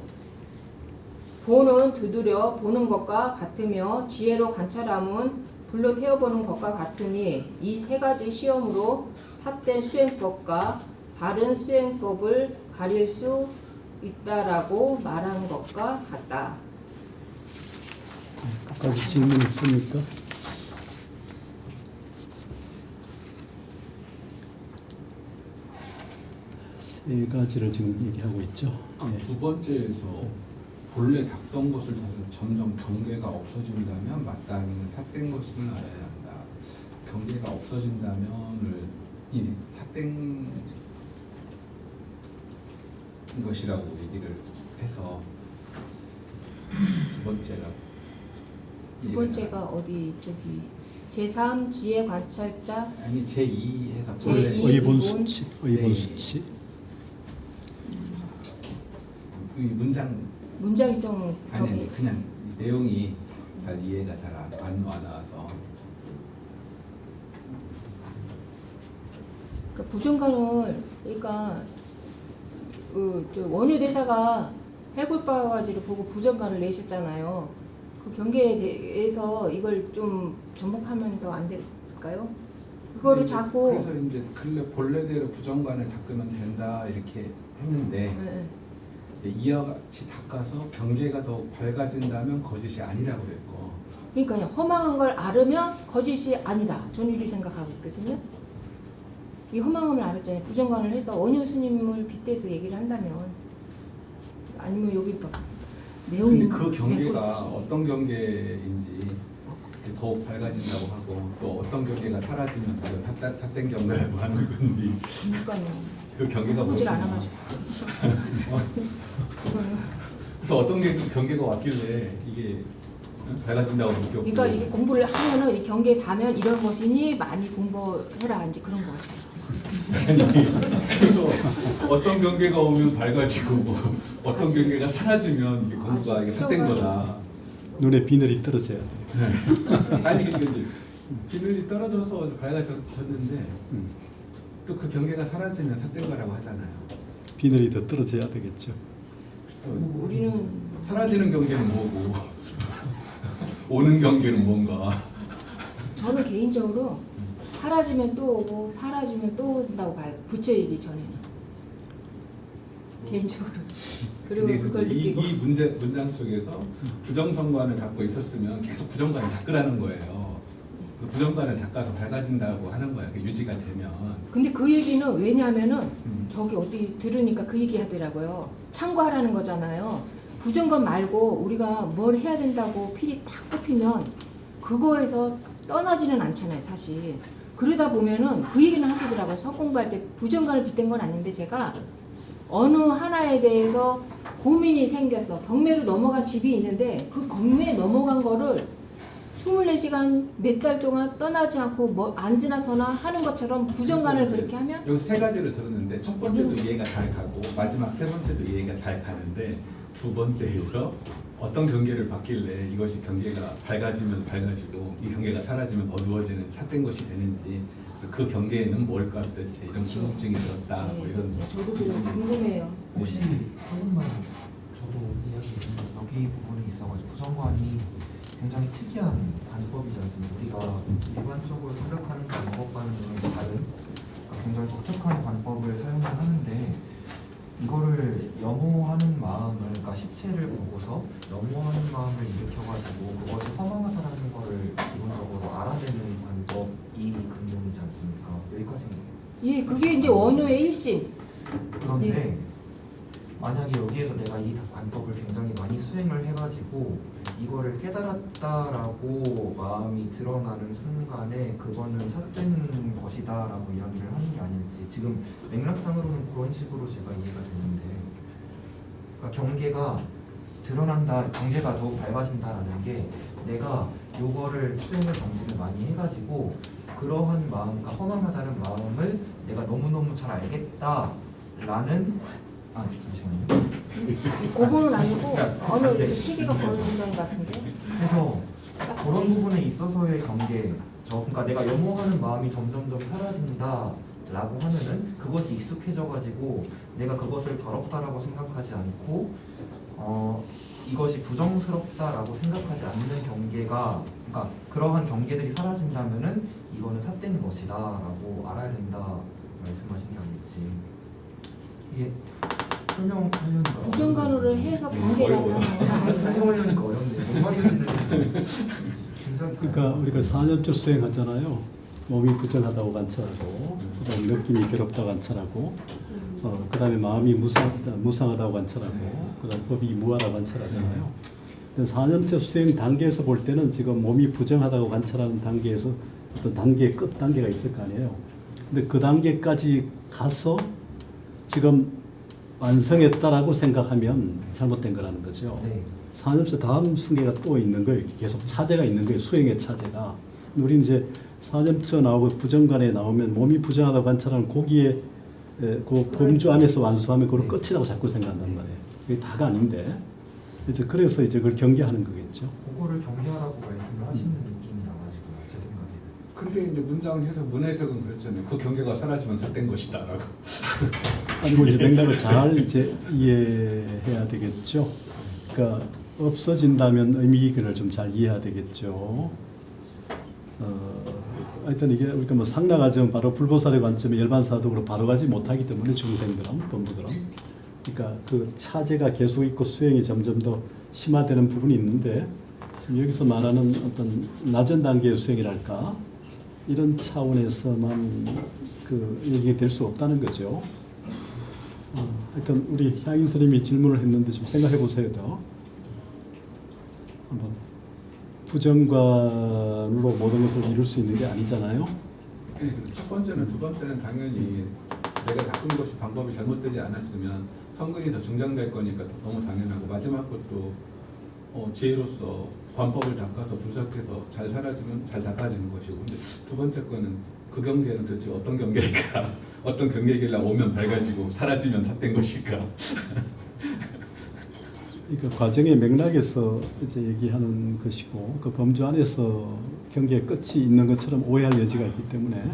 보는 두드려 보는 것과 같으며 지혜로 관찰함은 불로 태워보는 것과 같으니 이 세 가지 시험으로 삿된 수행법과 바른 수행법을 가릴 수 있다라고 말한 것과 같다. 끝까지 질문 있습니까? 세 가지를 지금 얘기하고 있죠. 예. 두 번째에서 본래 닦던 것을 점점 경계가 없어진다면 마땅히는 삿된 것임을 알아야 한다. 경계가 없어진다면을 이 삿된 것이라고 얘기를 해서 두 번째가 두 번째가 어디 저기 제3 지혜 관찰자 아니 제2에서 제2 본래 의본 수치, 의본 수치. 이 문장이 좀 아니 그냥 내용이 잘 이해가 잘 안 와닿아서 그러니까 부정관을 그러니까 저 원효 대사가 해골바가지를 보고 부정관을 내셨잖아요. 그 경계에 대해서 이걸 좀 접목하면 더 안 될까요? 그거를 자꾸 그래서 이제 본래대로 부정관을 닦으면 된다 이렇게 했는데 네. 이와 같이 닦아서 경계가 더 밝아진다면 거짓이 아니라고 그랬고 그러니까요. 허망한 걸 알으면 거짓이 아니다. 저는 이렇게 생각하고 있거든요. 이 허망함을 알았잖아요. 부정관을 해서 원효 스님을 빗대서 얘기를 한다면 아니면 여기 봐. 내용이 근데 그 경계가 어떤 경계인지 더욱 밝아진다고 하고 또 어떤 경계가 사라지면 삿된 경계라고 하는 건지 그러니까요. 그 경계가 보질 무엇이냐 않아가지고. 그래서 어떤 경계가 왔길래 이게 밝아진다고 느꼈고 그러니까 이게 공부를 하면은 이 경계에 닿으면 이런 것이니 많이 공부해라 이제 그런 거 같아요. 그래서 어떤 경계가 오면 밝아지고 뭐 어떤 경계가 사라지면 이게 공부가 이게 삿된 거다. 눈에 비늘이 떨어져야 돼. 아니 근데 비늘이 떨어져서 밝아졌는데 또 그 경계가 사라지면 삿된 거라고 하잖아요. 비늘이 더 떨어져야 되겠죠. 그래서 우리는 사라지는 경계는 뭐고 오는 경계는 뭔가. 저는 개인적으로 사라지면 또 오고 사라지면 또 온다고 봐요. 부처이기 전에는. 개인적으로. 그리고 근데 그걸 이 느끼고. 문장 속에서 부정선관을 갖고 있었으면 계속 부정관을 닦으라는 거예요. 그래서 부정관을 닦아서 밝아진다고 하는 거야. 유지가 되면. 근데 그 얘기는 왜냐하면은 저기 어디 들으니까 그 얘기 하더라고요. 참고하라는 거잖아요. 부정관 말고 우리가 뭘 해야 된다고 필이 딱 뽑히면 그거에서 떠나지는 않잖아요, 사실. 그러다 보면은 그 얘기는 하시더라고요. 석공부할 때 부정관을 빗댄 건 아닌데 제가 어느 하나에 대해서 고민이 생겨서 경매로 넘어간 집이 있는데 그 경매에 넘어간 거를 24시간 몇 달 동안 떠나지 않고 뭐 앉으나 서나 하는 것처럼 부정관을 그래서 그렇게 하면 여기 세 가지를 들었는데 첫 번째도 이해가 잘 가고 마지막 세 번째도 이해가 잘 가는데 두 번째에서 어떤 경계를 받길래 이것이 경계가 밝아지면 밝아지고 이 경계가 사라지면 어두워지는 삿된 것이 되는지 그래서 그 경계에는 뭘까 도대체 이런 궁금증이 들었다 뭐 이런 저도 그거 궁금해요. 혹시 조금만 저도 이야기했는데 여기 부분이 있어가지고 부정관이 굉장히 특이한 관법이지 않습니까? 우리가 일반적으로 생각하는 관법과는 좀 다른 굉장히 독특한 관법을 사용을 하는데 이거를 염호하는 마음을 그러니까 시체를 보고서 염호하는 마음을 일으켜가지고 그것이 허망하다라는 거를 기본적으로 알아내는 관법이 근본이지 않습니까? 여기까지는 예, 그게 이제 원효의 일심. 그런데 만약에 여기에서 내가 이 관법을 굉장히 많이 수행을 해가지고 이거를 깨달았다라고 마음이 드러나는 순간에 그거는 삿된 것이다라고 이야기를 하는 게 아닐지 지금 맥락상으로는 그런 식으로 제가 이해가 되는데 그러니까 경계가 드러난다, 경계가 더욱 밝아진다라는 게 내가 요거를 수행을 정지를 많이 해가지고 그러한 마음과 허망하다는 마음을 내가 너무너무 잘 알겠다라는 잠시만요. 고분은 아니고 어느 네. 시기가 보여준다는 것 같은데. 그래서 그런 부분에 있어서의 경계, 그러니까 내가 염호하는 마음이 점점점 사라진다라고 하면은 그것이 익숙해져가지고 내가 그것을 더럽다라고 생각하지 않고 이것이 부정스럽다라고 생각하지 않는 경계가, 그러니까 그러한 경계들이 사라진다면은 이거는 삿된 것이다라고 알아야 된다 말씀하신 게 아닐지. 이게 설명하려니까 부정관호를 해서 경계가 나타나는 설명하려니까 어렵네요. 뭔 말인지는 굉장히 그러니까 우리가 4년째 수행하잖아요. 몸이 부정하다고 관찰하고, 그다음에 느낌이 괴롭다고 관찰하고, 그다음에 마음이 무상하다고 관찰하고, 그다음에 법이 무하다고 관찰하잖아요. 4년째 수행 단계에서 볼 때는 지금 몸이 부정하다고 관찰하는 단계에서 어떤 단계 끝 단계가 있을 거 아니에요. 근데 그 단계까지 가서 지금 완성했다라고 생각하면 잘못된 거라는 거죠. 네. 4년째 다음 순계가 또 있는 거예요. 계속 차제가 있는 거예요. 수행의 차제가. 우리는 이제 4년째 나오고 부정관에 나오면 몸이 부정하다고 관찰하는 거기에 그 범주 안에서 완수하면 그걸 끝이라고 자꾸 생각한단 말이에요. 그게 다가 아닌데. 이제 그래서 이제 그걸 경계하는 거겠죠. 그거를 경계하라고 말씀을 하시는 느낌이 나가지고요. 제 생각에. 근데 이제 문장에서 문해석은 그랬잖아요. 그 경계가 사라지면 삿된 것이다라고. 아니고 이제 맥락을 잘 이제 이해해야 되겠죠. 그러니까 없어진다면 의미를 좀 잘 이해해야 되겠죠. 하여튼 이게 우리가 뭐 상나가지면 바로 불보살의 관점에 일반사독으로 바로 가지 못하기 때문에 중생들은 범부들은 그러니까 그 차제가 계속 있고 수행이 점점 더 심화되는 부분이 있는데 지금 여기서 말하는 어떤 낮은 단계의 수행이랄까 이런 차원에서만 그 얘기가 될 수 없다는 거죠. 하여튼 우리 향인 스님이 질문을 했는데 좀 생각해 보세요. 더 한번 부정관으로 모든 것을 이룰 수 있는 게 아니잖아요. 네, 첫 번째는 두 번째는 당연히 내가 닦은 것이 방법이 잘못되지 않았으면 성근이 더 증장될 거니까 너무 당연하고 마지막 것도 지혜로서 관법을 닦아서 분석해서 잘 사라지면 잘 닦아지는 것이고 근데 두 번째 거는 그 경계는 도대체 어떤 경계일까? 어떤 경계길래 오면 밝아지고 사라지면 삿된 것일까? 그러니까 과정의 맥락에서 이제 얘기하는 것이고 그 범주 안에서 경계의 끝이 있는 것처럼 오해할 여지가 있기 때문에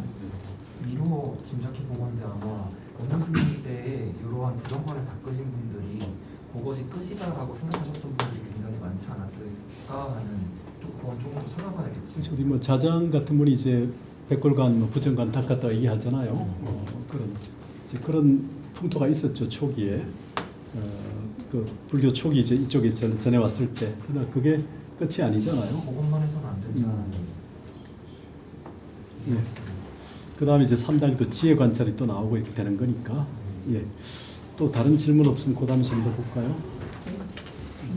미루어 짐작해 보건데 아마 원장스님 때 이러한 부정관을 닦으신 분들이 그것이 끝이다라고 생각하셨던 분들이 굉장히 많지 않았을까 하는 또 그건 조금 더 찾아봐야겠지. 우리 뭐 자장 같은 분이 이제 백골관, 뭐 부정관 다 갖다 얘기하잖아요. 그런 풍토가 있었죠 초기에. 그 불교 초기 이제 이쪽에 전해 왔을 때. 그러나 그게 끝이 아니잖아요. 그것만 해서는 안 된다는. 예. 그 다음에 이제 3단이 또 지혜 관찰이 또 나오고 이렇게 되는 거니까. 예. 또 다른 질문 없으면 그 다음 좀 더 볼까요?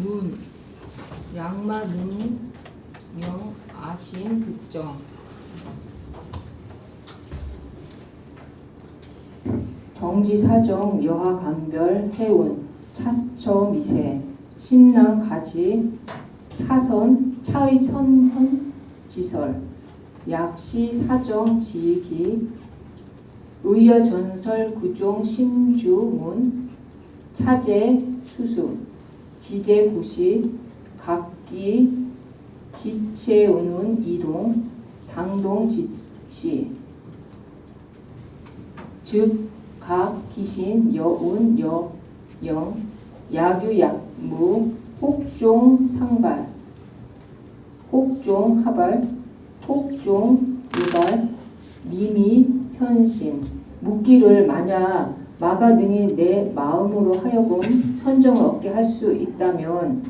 문, 양마, 문, 명, 아신, 극정. 정지, 사정, 여하, 감별, 해운, 차처, 미세, 신랑, 가지, 차선, 차의 선헌, 지설, 약시, 사정, 지기, 의여, 전설, 구종, 심주, 문, 차제, 수수, 지제, 구시, 각기, 지체, 운운, 이동, 당동, 지치, 즉, 각, 기신, 여운, 영, 야규, 약무, 혹종, 상발, 혹종, 하발, 혹종, 유발, 미미, 현신. 묻기를 만약 마가 능히 내 마음으로 하여금 선정을 얻게 할 수 있다면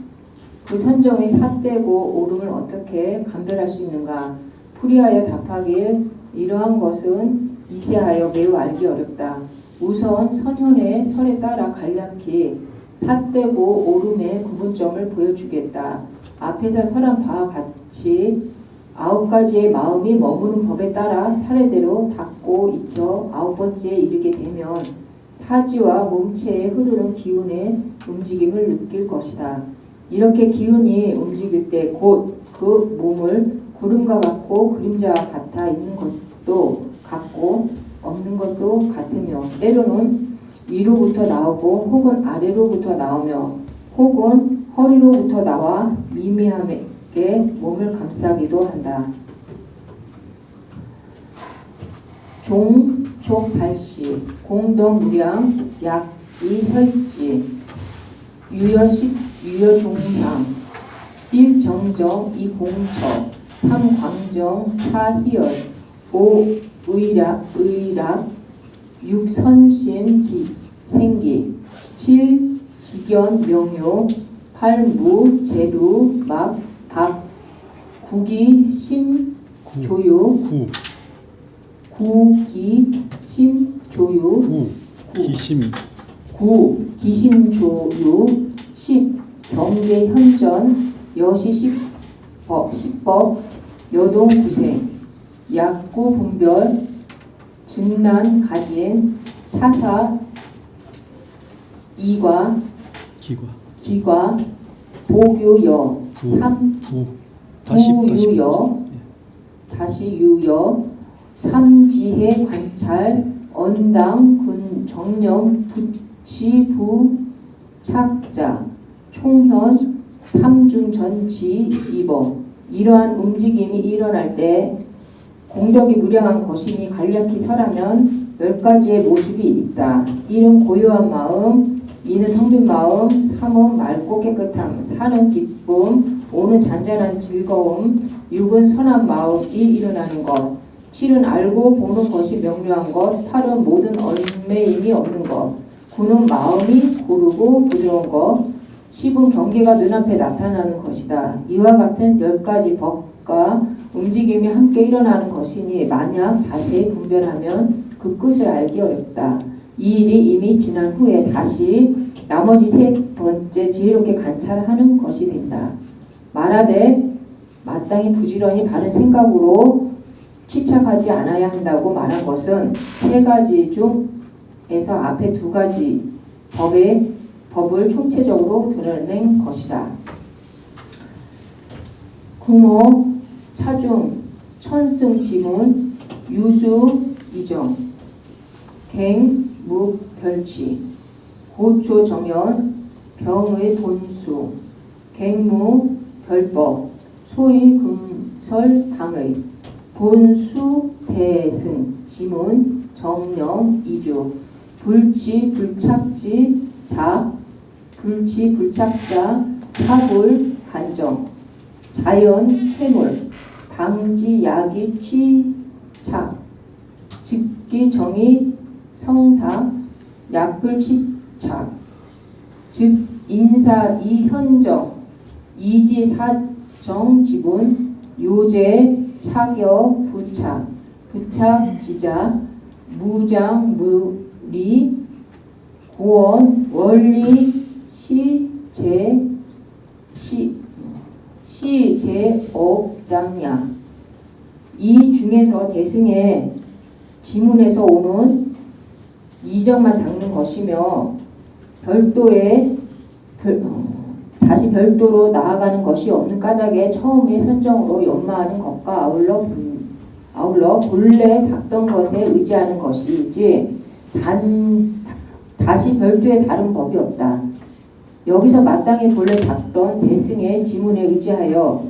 그 선정의 삿되고 옳음을 어떻게 감별할 수 있는가? 풀이하여 답하길 이러한 것은 미세하여 매우 알기 어렵다. 우선 선현의 설에 따라 간략히 삿되고 옳음의 구분점을 보여주겠다. 앞에서 설한 바와 같이 9가지의 마음이 머무는 법에 따라 차례대로 닫고 익혀 9번째에 이르게 되면 사지와 몸체에 흐르는 기운의 움직임을 느낄 것이다. 이렇게 기운이 움직일 때 곧 그 몸을 구름과 같고 그림자와 같아 있는 것도 같고 없는 것도 같으며 때로는 위로부터 나오고 혹은 아래로부터 나오며 혹은 허리로부터 나와 미미하게 몸을 감싸기도 한다. 종, 촉, 발시, 공덕, 무량, 약이, 설지, 유여식, 유여종상, 1. 정정, 2. 공처, 3. 광정, 4. 희열, 5. 의락, 6. 선심, 생기, 7. 직연, 명요, 8. 무, 재루, 막, 박, 구기, 심, 조유, 구기, 심, 조유, 기심, 기심, 조유, 10. 경계, 현전, 여시, 십법, 여동, 구생, 약구, 분별, 증난, 가진, 차사, 이과, 기과, 보교여, 다시 유여, 삼지혜, 관찰, 언당, 근, 정령, 부치, 부, 착자, 총현, 삼중전지, 이법. 이러한 움직임이 일어날 때 공덕이 무량한 것이니 간략히 설하면 10가지의 모습이 있다. 1은 고요한 마음, 2는 텅빈 마음, 3은 맑고 깨끗함, 4는 기쁨, 5는 잔잔한 즐거움, 6은 선한 마음이 일어나는 것, 7은 알고 보는 것이 명료한 것, 8은 모든 얽매임이 없는 것, 9는 마음이 고르고 부드러운 것, 10은 경계가 눈앞에 나타나는 것이다. 이와 같은 10가지 법과 움직임이 함께 일어나는 것이니 만약 자세히 분별하면 그 끝을 알기 어렵다. 이 일이 이미 지난 후에 다시 나머지 3번째 지혜롭게 관찰하는 것이 된다. 말하되 마땅히 부지런히 바른 생각으로 취착하지 않아야 한다고 말한 것은 3가지 중에서 앞에 2가지 법을 총체적으로 드러낸 것이다. 구모, 차중, 천승, 지문, 유수, 이정, 갱, 묵, 별치, 고초, 정연, 병의 본수, 갱무, 별법, 소위, 금설, 당의, 본수, 대승, 지문, 정령, 이주, 불치, 불착지, 자, 불치, 불착자, 사불, 간정, 자연, 해물, 당지, 야기, 취, 착 즉기 정의 성사 약불치착 즉 인사 이현정 이지사정 지분 요제 차격 부착 부착 지자 무장 무리 고원 원리 시제업장야 이 중에서 대승의 지문에서 오는 이정만 닦는 것이며 다시 별도로 나아가는 것이 없는 까닭에 처음에 선정으로 연마하는 것과 아울러 본래 닦던 것에 의지하는 것이지 다시 별도의 다른 법이 없다. 여기서 마땅히 본래 닦던 대승의 지문에 의지하여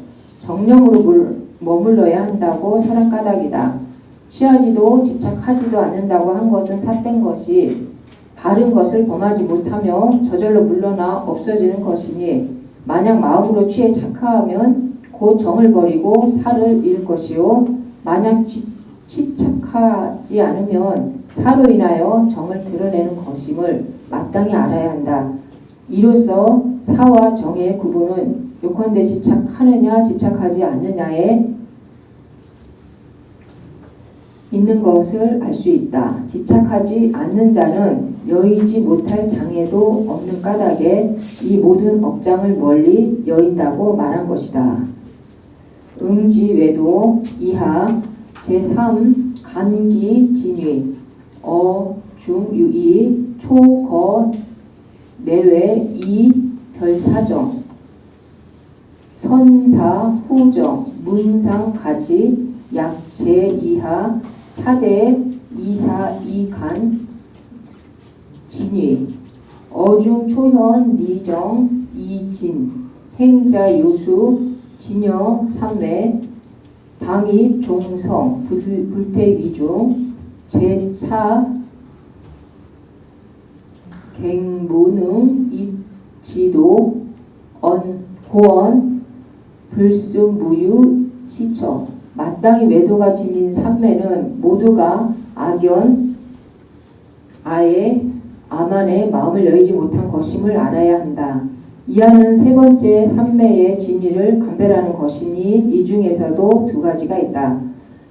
정령으로 머물러야 한다고 설한 까닭이다. 취하지도 집착하지도 않는다고 한 것은 삿된 것이 바른 것을 범하지 못하며 저절로 물러나 없어지는 것이니 만약 마음으로 취해 착하면 곧 정을 버리고 사를 잃을 것이요 만약 취착하지 않으면 사로 인하여 정을 드러내는 것임을 마땅히 알아야 한다. 이로써 사와 정의 구분은 요컨대 집착하느냐 집착하지 않느냐에 있는 것을 알 수 있다. 집착하지 않는 자는 여의지 못할 장애도 없는 까닭에 이 모든 업장을 멀리 여인다고 말한 것이다. 음지외도 이하 제3 간기 진위 어중유이 초거 내외 이 별사정 선사 후정 문상 가지 약제 이하 차대 이사 이간 진위 어중 초현 미정 이진 행자 요수 진여 삼매 당입 종성 불태 위중 제차 갱무능 입지도 고언 불수 무유 시처 마땅히 외도가 지닌 삼매는 모두가 악연 아예 아만의 마음을 여의지 못한 것임을 알아야 한다. 이하는 세 번째 삼매의 진리를 감별하는 것이니 이 중에서도 두 가지가 있다.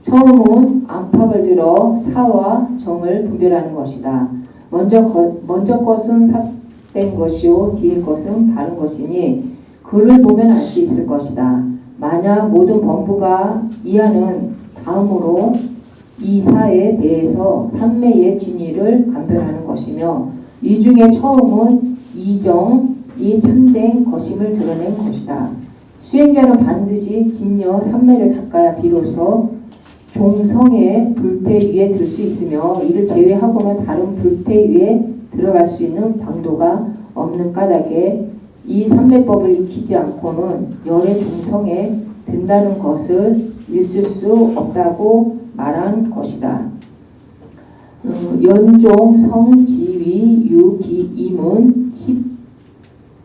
처음은 안팎을 들어 사와 정을 분별하는 것이다. 먼저 것은 삿된 것이요 뒤의 것은 바른 것이니 그를 보면 알 수 있을 것이다. 만약 모든 범부가 이하는 다음으로 이 사에 대해서 삼매의 진리를 감별하는 것이며 이 중에 처음은 이정이 참된 것임을 드러낸 것이다. 수행자는 반드시 진여 삼매를 닦아야 비로소 종성의 불태 위에 들 수 있으며 이를 제외하고는 다른 불태 위에 들어갈 수 있는 방도가 없는 까닭에 이 삼매법을 익히지 않고는 열의 종성에 든다는 것을 있을 수 없다고 말한 것이다. 연종 성지위 유기임은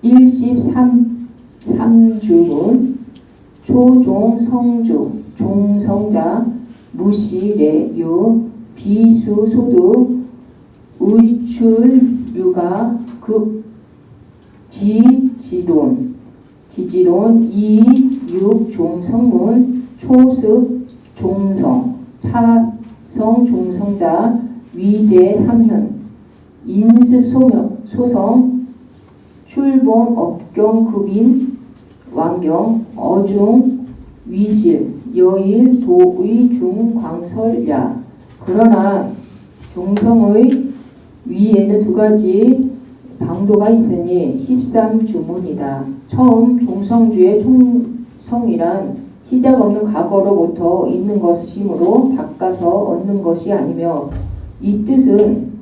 13주문 초종 성주 종성자 무시례유 비수소득 의출유가 급 지지론 이육종성문 초습 종성 차성 종성자 위제 삼현 인습 소성 출범 업경급인 왕경 어중 위실 여일 도의 중광설야 그러나 종성의 위에는 두 가지 방도가 있으니 13주문이다. 처음 종성주의 총성이란 시작 없는 과거로부터 있는 것이므로 닦아서 얻는 것이 아니며 이 뜻은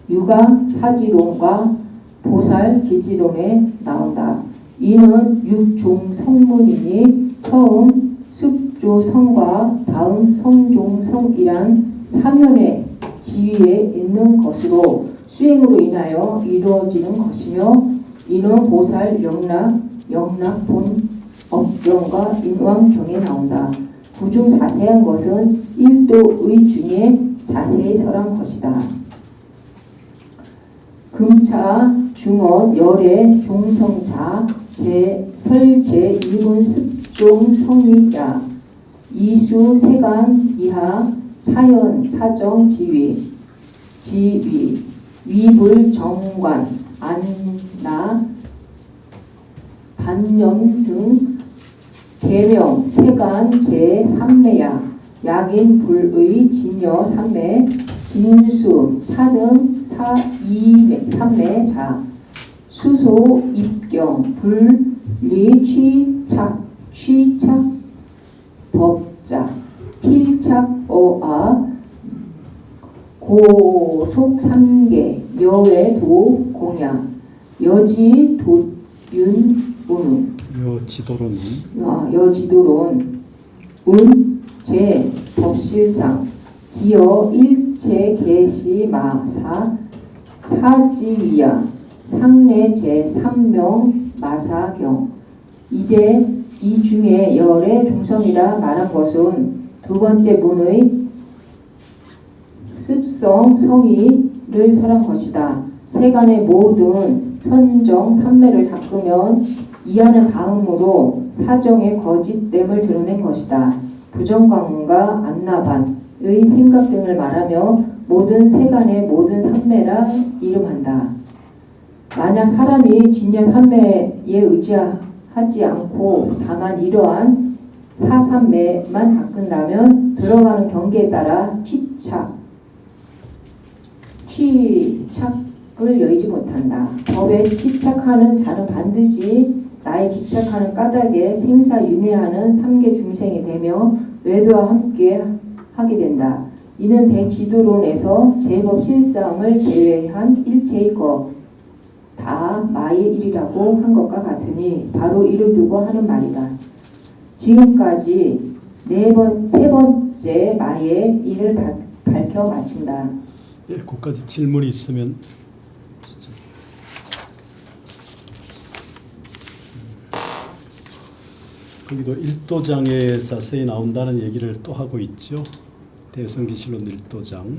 유가 사지론과 보살 지지론에 나온다. 이는 육종성문이니 처음 습조성과 다음 성종성이란 사면의 지위에 있는 것으로 수행으로 인하여 이루어지는 것이며 이는 보살 영락본 업경과 인왕경에 나온다. 부중 자세한 것은 일도의 중에 자세히 설한 것이다. 금차, 중원, 열애, 종성차, 설제, 이문, 습종, 성이야, 이수, 세간, 이하, 차연, 사정, 지위, 위불, 정관, 안나, 반염 등 계명, 세간, 제, 삼매야, 약인, 불의, 진여, 삼매, 진수, 차 등 삼매, 자, 수소, 입경, 분리, 취착, 법자, 필착, 어아, 고속, 삼계, 여외, 도, 공야, 여지, 도윤, 운, 여지도론 여지도론, 운, 제, 법실상, 기여, 일체, 계시, 마사, 사지위야, 상례, 제, 삼명, 마사경. 이제 이 중에 열의 중성이라 말한 것은 두 번째 문의 습성, 성의를 설한 것이다. 세간의 모든 선정, 삼매를 닦으면 이하는 다음으로 사정의 거짓됨을 드러낸 것이다. 부정관과 안나반의 생각 등을 말하며 모든 세간의 모든 삼매라 이름한다. 만약 사람이 진여 삼매에 의지하지 않고 다만 이러한 사삼매만 닦는다면 들어가는 경계에 따라 취착을 여의지 못한다. 법에 취착하는 자는 반드시 나에 집착하는 까닭에 생사윤회하는 삼계 중생이 되며 외도와 함께 하게 된다. 이는 대지도론에서 제법 실상을 제외한 일체의 것, 다 마의 일이라고 한 것과 같으니 바로 이를 두고 하는 말이다. 지금까지 세 번째 마의 일을 밝혀 마친다. 예, 그까지 질문이 있으면 거기도 1도장에 자세히 나온다는 얘기를 또 하고 있죠. 대성기실론 1도장.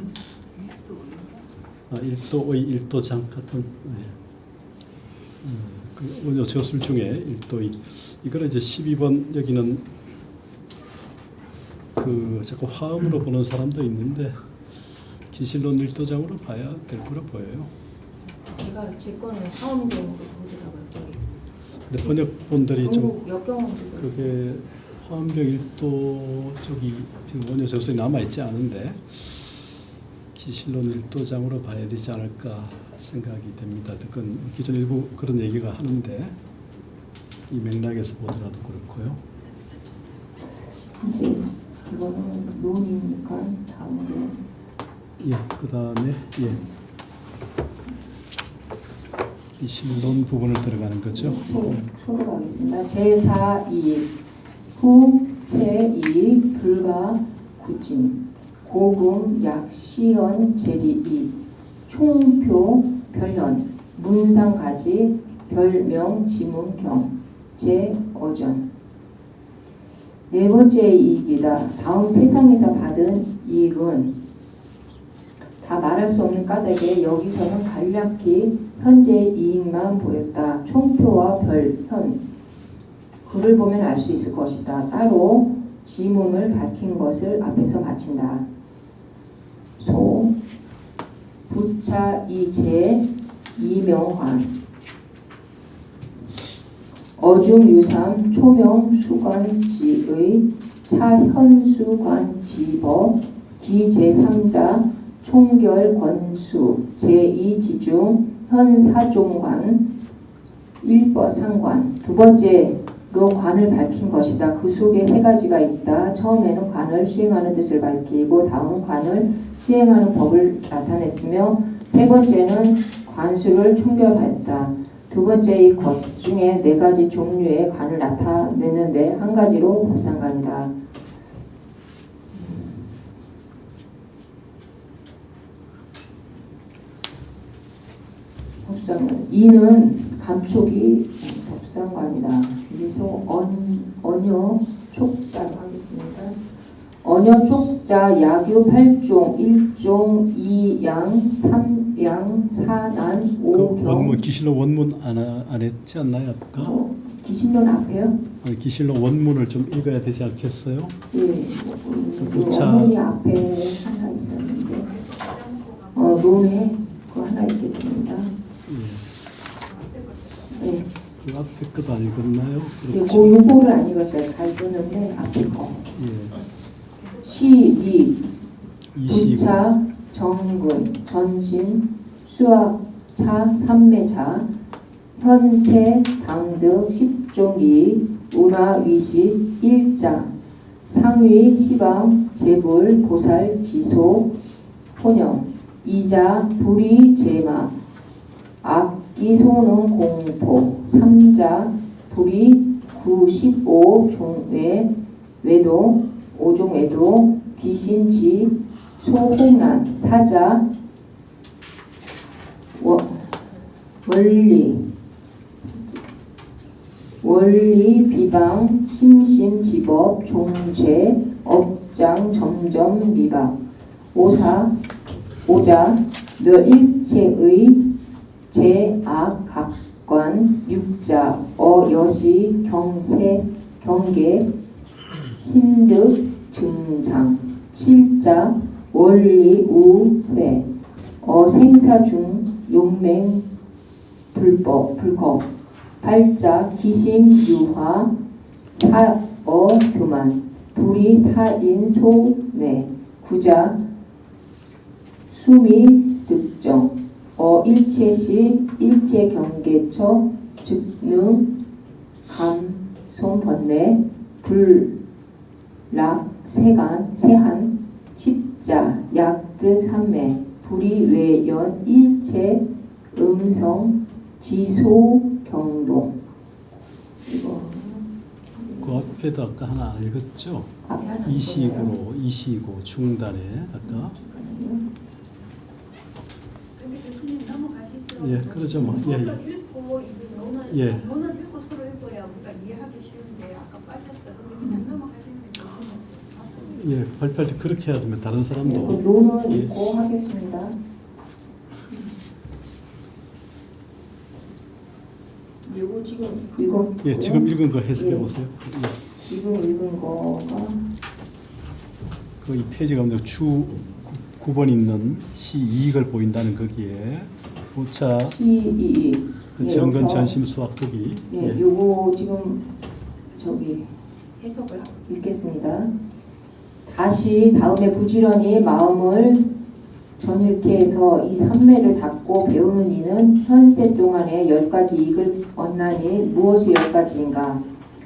1도의 1도장 같은 그 저술 중에 1도의 이거는 이제 12번 여기는 그 자꾸 화음으로 보는 사람도 있는데 기실론 1도장으로 봐야 될 거로 보여요. 제가 제 거는 화음경으로 보더라고요. 근데 번역본들이 좀 역경원도 그게 화엄경 1도 쪽이 지금 원효 저술이 남아있지 않은데 기실론 1도장으로 봐야 되지 않을까 생각이 됩니다. 그건 기존 일부 그런 얘기가 하는데 이 맥락에서 보더라도 그렇고요. 이제 이거는 논이니까 다음으로 예, 그 다음에 기실론 부분을 들어가는 거죠. 소로 가겠습니다. 제4이 후세2 불가 구진 고금 약시현 제리2 총표 별현 문상가지 별명 지문경 제어전. 네 번째 이익이다. 다음 세상에서 받은 이익은 다 말할 수 없는 까닭에 여기서는 간략히 현재의 이익만 보였다. 총표와 별현 글을 보면 알 수 있을 것이다. 따로 지문을 밝힌 것을 앞에서 마친다. 소 부차 이제 이명환 어중유삼 초명 수관지의 차현수관 지법 기제3자 총결 권수 제2지중 현사종관 1버 상관. 두 번째로 관을 밝힌 것이다. 그 속에 세 가지가 있다. 처음에는 관을 수행하는 뜻을 밝히고 다음 관을 수행하는 법을 나타냈으며 세 번째는 관수를 총결하였다. 두 번째 이 것 중에 네 가지 종류의 관을 나타내는데 한 가지로 법상관이다. 법상관. 이는 감촉이 법상관이다. 여기서 언여 촉자로 하겠습니다. 언여 촉자 야규 8종 1종 2양 3양 4난 그 5경 원문 기실로 원문 안 했지 않나요? 아까? 기신론 앞에요? 기실로 원문을 좀 읽어야 되지 않겠어요? 예. 촉자. 원문이 앞에 하나 있었는데 논에 그 하나 있겠습니다. 예. 네. 그 앞에 것도 안 읽었나요? 예, 그렇죠. 그 요거를 안 읽었어요. 다 읽었는데 앞에 거. 예. 시리 이시고 부차 정근 전신 수학차 삼매차 현세 당득 10종리 운하위시 일자 상위 시방 재불 보살 지소 혼영 이자 불이 제마 악기 소능 공포 삼자 불이 95 종외 외도 5종 외도 귀신지 소홍란 사자 원리 비방 심심지법 종죄 업장 점점 미박 오자 멸일체의 제악 각관 육자 어여시 경세 경계 심득 증장 칠자 원리 우회 생사중 용맹 불법 팔자 기심 유화 사어 교만 불이 타인 소뇌 구자 수미 득정 일체시 일체경계처 즉능 감손 번뇌 불락 세한 십자 약득 삼매 불이 외연 일체 음성 지소 경동 이거 그 앞에도 아까 하나 안 읽었죠? 앞에 하나 이시고 중단에 아까 예 그러죠 뭐 예. 읽고 예. 논을 읽고 서로 읽어야 우리가 이해하기 쉬운데 아까 빠졌어. 근데 그냥 넘어가시면 예, 발표할 때 그렇게 해야 되면 다른 사람도 논을 예. 읽고 하겠습니다. 이거 지금 읽어 예, 지금 읽은 거 해석해 보세요. 지금 읽은 거가 그 이 페이지 가운데 주 9번 있는 시 이익을 보인다는 거기에 부차 C2 그 정근 전심 수학 거기 예, 요거 지금 저기 해석을 읽겠습니다. 다시 다음에 부지런히 마음을 전일케 해서 이 삼매를 닫고 배우는 이는 현세 동안에 10가지 이익을 얻나니 무엇이 10가지인가?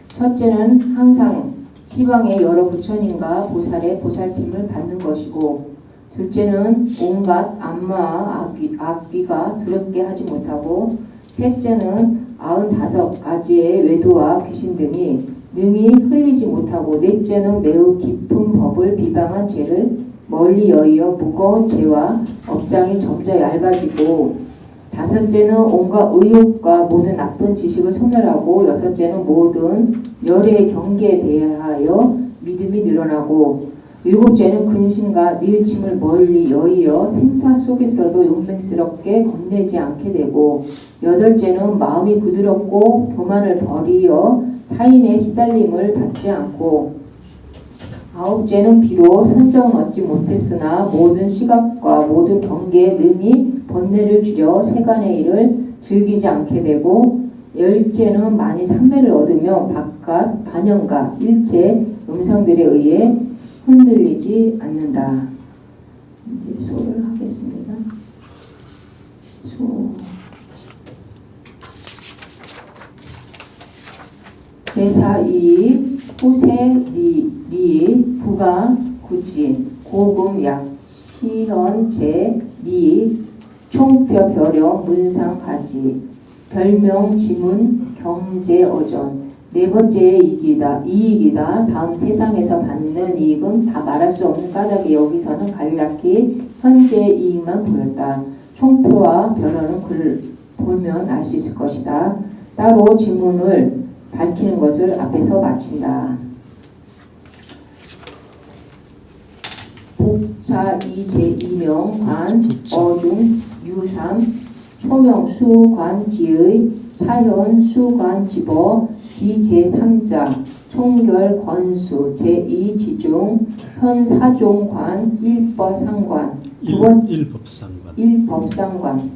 첫째는 항상 시방의 여러 부처님과 보살의 보살핌을 받는 것이고 둘째는 온갖 안마 악귀가 두렵게 하지 못하고 셋째는 95가지의 외도와 귀신 등이 능히 흘리지 못하고 넷째는 매우 깊은 법을 비방한 죄를 멀리 여의어 무거운 죄와 업장이 점점 얇아지고 다섯째는 온갖 의욕과 모든 나쁜 지식을 소멸하고 여섯째는 모든 열의 경계에 대하여 믿음이 늘어나고 일곱째는 근심과 뉘우침을 멀리 여의어 생사 속에서도 용맹스럽게 겁내지 않게 되고 여덟째는 마음이 부드럽고 교만을 버리어 타인의 시달림을 받지 않고 아홉째는 비록 선정은 얻지 못했으나 모든 시각과 모든 경계에 능히 번뇌를 줄여 세간의 일을 즐기지 않게 되고 열째는 많이 삼매를 얻으며 바깥 반영과 일체 음성들에 의해 흔들리지 않는다. 이제 소를 하겠습니다. 소 제사이익 후세리 부가 구진 고금약 시현제 리 총표 벼령 문상 가지 별명 지문 경제 어전 네 번째의 이익이다. 다음 세상에서 받는 이익은 다 말할 수 없는 까닭에 여기서는 간략히 현재 이익만 보였다. 총표와 벼런은 그를 보면 알 수 있을 것이다. 따로 지문을 밝히는 것을 앞에서 마친다. 부차 이제 이명 관 어중 유삼 초명 수관지의 차현 수관지버 기제3자 총결 권수 제2지중 현사종관 일법상관 일법상관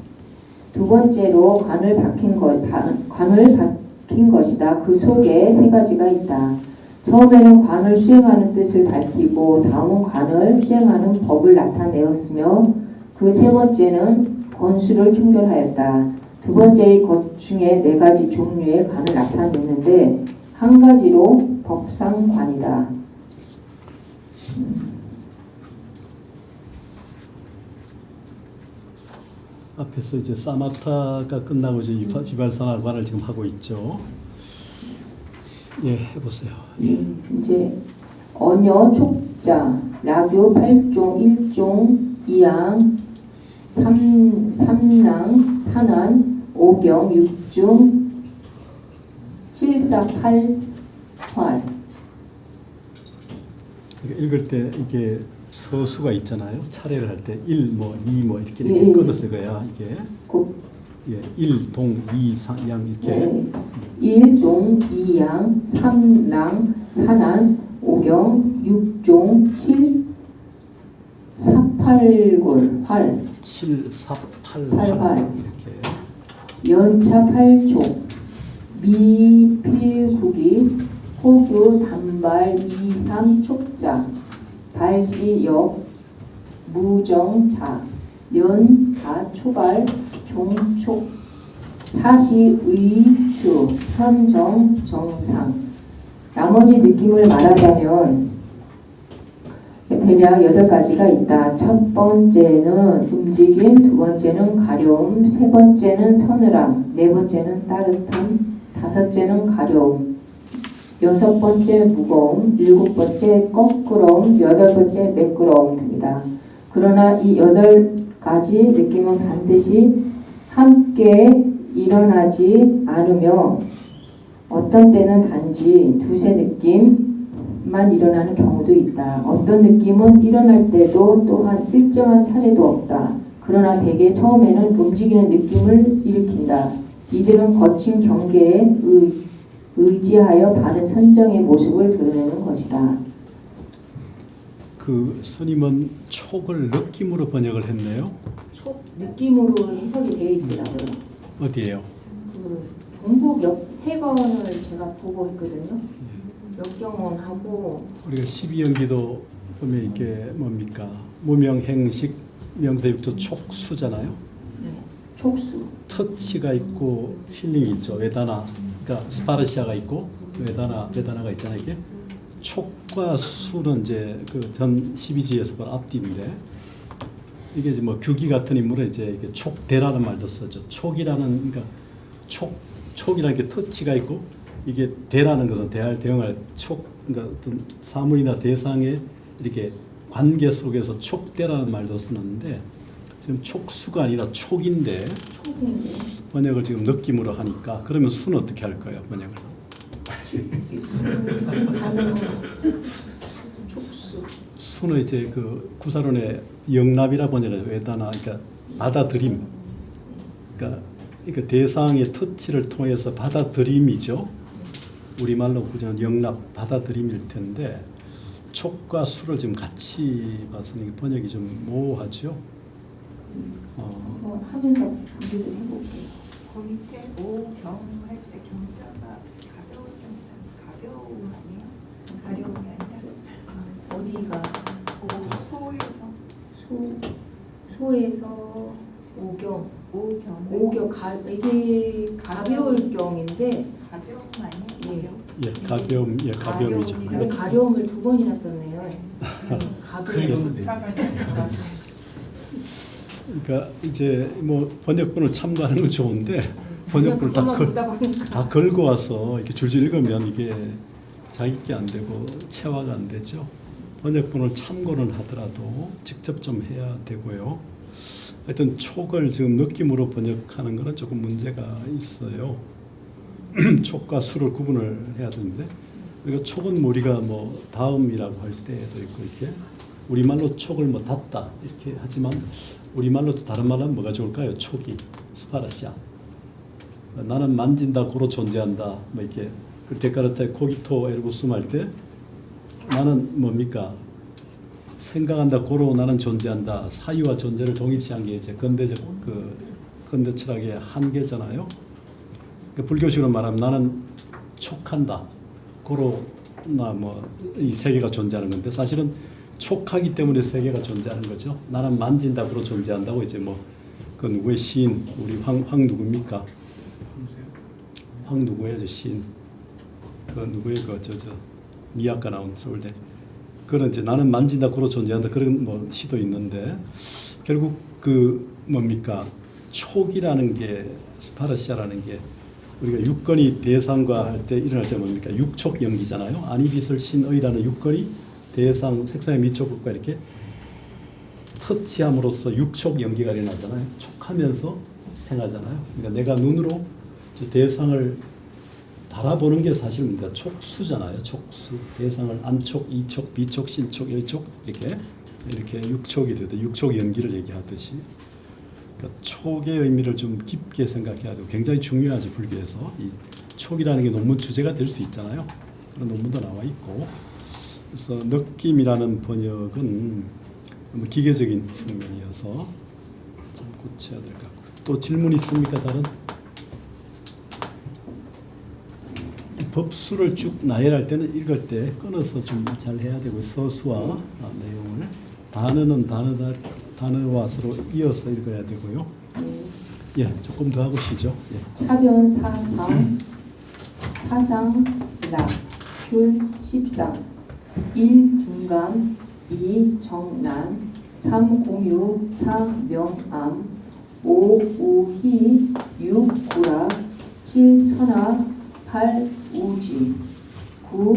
두 번째로 관을 박힌 것이다. 그 속에 세 가지가 있다. 처음에는 관을 수행하는 뜻을 밝히고 다음은 관을 수행하는 법을 나타내었으며 그 세 번째는 권수를 총결하였다. 두 번째의 것 중에 네 가지 종류의 관을 나타냈는데 한 가지로 법상관이다. 앞에서 이제 사마타가 끝나고 이제 비발산화관을 지금 하고 있죠. 예, 해보세요. 이제 언여 촉자 라교 8종 1종 2항 3랑 4난 5경 6중 7사 8활 읽을 때 이게 서수가 있잖아요. 차례를 할 때 1, 뭐 2, 뭐 이렇게 끊었을 거야. 이게 예, 1, 동, 2, 3양 이렇게 1, 동, 2양 3랑 4난 5경 6종 7, 4, 8골 활 7, 4, 8, 8활 이렇게 연차 8촉 미필국이 호교 단발 2, 3 촉자 발시역 무정자 연다 초발 종촉 차시 의추 현정 정상 나머지 느낌을 말하자면 대략 8가지가 있다. 첫 번째는 움직임, 두 번째는 가려움, 세 번째는 서늘함, 네 번째는 따뜻함, 다섯째는 가려움, 여섯 번째 무거움, 일곱 번째 거꾸러움, 여덟 번째 매끄러움 등이다. 그러나 이 8가지 느낌은 반드시 함께 일어나지 않으며 어떤 때는 단지 두세 느낌만 일어나는 경우도 있다. 어떤 느낌은 일어날 때도 또한 일정한 차례도 없다. 그러나 대개 처음에는 움직이는 느낌을 일으킨다. 이들은 거친 경계에 의지하여 바른 선정의 모습을 드러내는 것이다. 그 스님은 촉을 느낌으로 번역을 했네요. 촉 느낌으로 해석이 되어 있더라고요. 어디에요? 그 동북 세 권을 제가 보고 했거든요. 역경원하고 우리가 12연기도 보면 이게 뭡니까? 무명행식 명사육조 촉수잖아요. 네, 촉수. 터치가 있고 필링이 있죠. 웨다나, 그러니까 스파르샤가 있고 웨다나가 있잖아요. 이게 촉과 수는 이제 그 전 12지에서 앞뒤인데 이게 이제 뭐 규기 같은 인물은 이제 이게 촉대라는 말도 쓰죠. 촉이라는 그러니까 촉이라는 게 터치가 있고 이게 대라는 것은 대응할 촉 그러니까 어떤 사물이나 대상의 이렇게 관계 속에서 촉대라는 말도 쓰는데 지금 촉수가 아니라 촉인데 번역을 지금 느낌으로 하니까 그러면 수는 어떻게 할 거예요? 번역을 수는 이제 그 구사론의 영납이라 번역해요. 외다나 그러니까 받아들임 그러니까 대상의 터치를 통해서 받아들임이죠. 우리말로 그냥 영납 받아들임일 텐데 촉과 수를 지금 같이 봐서는 번역이 좀 모호하죠. 하면서 비교를 해볼게요. 그 밑에 오경 할 때 경자가 가벼움 아니에요? 가려움이 아니라 어디가 소에서 오경 이게 가벼울 경인데 가벼움 아니에요? 예, 가벼움이죠. 근데 가려움을 2번이나 썼네요. 가벼움. 그러니까 이제 뭐 번역본을 참고하는 건 좋은데 번역본을 다 걸고 와서 이렇게 줄줄 읽으면 이게 자기게 안 되고 체화가 안 되죠. 번역본을 참고는 하더라도 직접 좀 해야 되고요. 하여튼 촉을 지금 느낌으로 번역하는 거는 조금 문제가 있어요. 촉과 수를 구분을 해야 되는데 그러니까 촉은 우리가 뭐 다음이라고 할 때도 있고 이렇게 우리말로 촉을 뭐 닿다 이렇게 하지만 우리말로도 다른 말로 하면 뭐가 좋을까요? 촉이 스파르샤. 나는 만진다 고로 존재한다 뭐 이렇게 데카르트의 코기토 에르고 숨 할 때 나는 뭡니까? 생각한다 고로 나는 존재한다. 사유와 존재를 동일시한 게 이제 근대적 근대 철학의 한계잖아요. 불교식으로 말하면 나는 촉한다 고로 나 뭐 이 세계가 존재하는 건데 사실은 촉하기 때문에 세계가 존재하는 거죠. 나는 만진다 고로 존재한다고 이제 뭐 그 누구의 시인 우리 황 누구입니까? 황 누구예요, 저 시인? 그 누구의 저 미학과 나온 서울대. 그런 이제 나는 만진다 고로 존재한다 그런 뭐 시도 있는데 결국 그 뭡니까 촉이라는 게 스파르샤라는 게 우리가 육건이 대상과 할 때 일어날 때 뭡니까 육촉 연기잖아요. 아니비설 신의라는 육건이 대상 색상의 미촉과 이렇게 터치함으로써 육촉 연기가 일어나잖아요. 촉하면서 생하잖아요. 그러니까 내가 눈으로 저 대상을 바라보는 게 사실입니다. 촉수잖아요. 촉수. 대상을 안촉, 이촉, 비촉, 신촉, 여촉 이렇게 육촉이 되듯 육촉 연기를 얘기하듯이 그러니까 촉의 의미를 좀 깊게 생각해야 되고 굉장히 중요하죠. 불교에서 이 촉이라는 게 논문 주제가 될 수 있잖아요. 그런 논문도 나와 있고 그래서 느낌이라는 번역은 너무 기계적인 측면이어서 좀 고쳐야 될 것 같고 또 질문 있습니까? 다른? 법수를 쭉 나열할 때는 읽을 때 끊어서 좀 잘 해야 되고 서수와 내용을 단어는 단어와 서로 이어서 읽어야 되고요. 예, 조금 더 하고시죠. 예. 차변 사상 낙출 13 1 증감 2 정난 3 공유 4 명암 5 우희 6 구락 7 선악 8 우지 9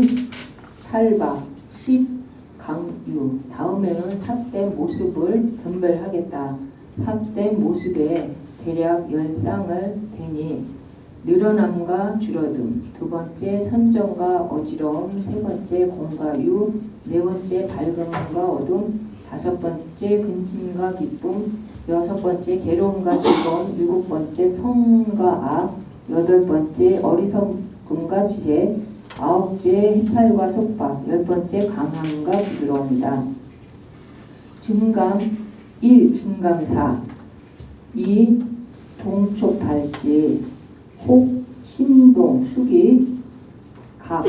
탈박 10 강유. 다음에는 삿된 모습을 분별하겠다. 삿된 모습에 대략 10쌍을 대니 늘어남과 줄어듦, 두 번째 선정과 어지러움, 세 번째 공과 유, 네 번째 밝음과 어둠, 다섯 번째 근심과 기쁨, 여섯 번째 괴로움과 즐거움, 일곱 번째 성과 악, 여덟 번째 어리석음과 지혜, 아홉째 해탈과 속박, 열 번째 강함과 부드러움이다. 증감 1. 증감사 2. 동촉발시 혹 신동 수기 각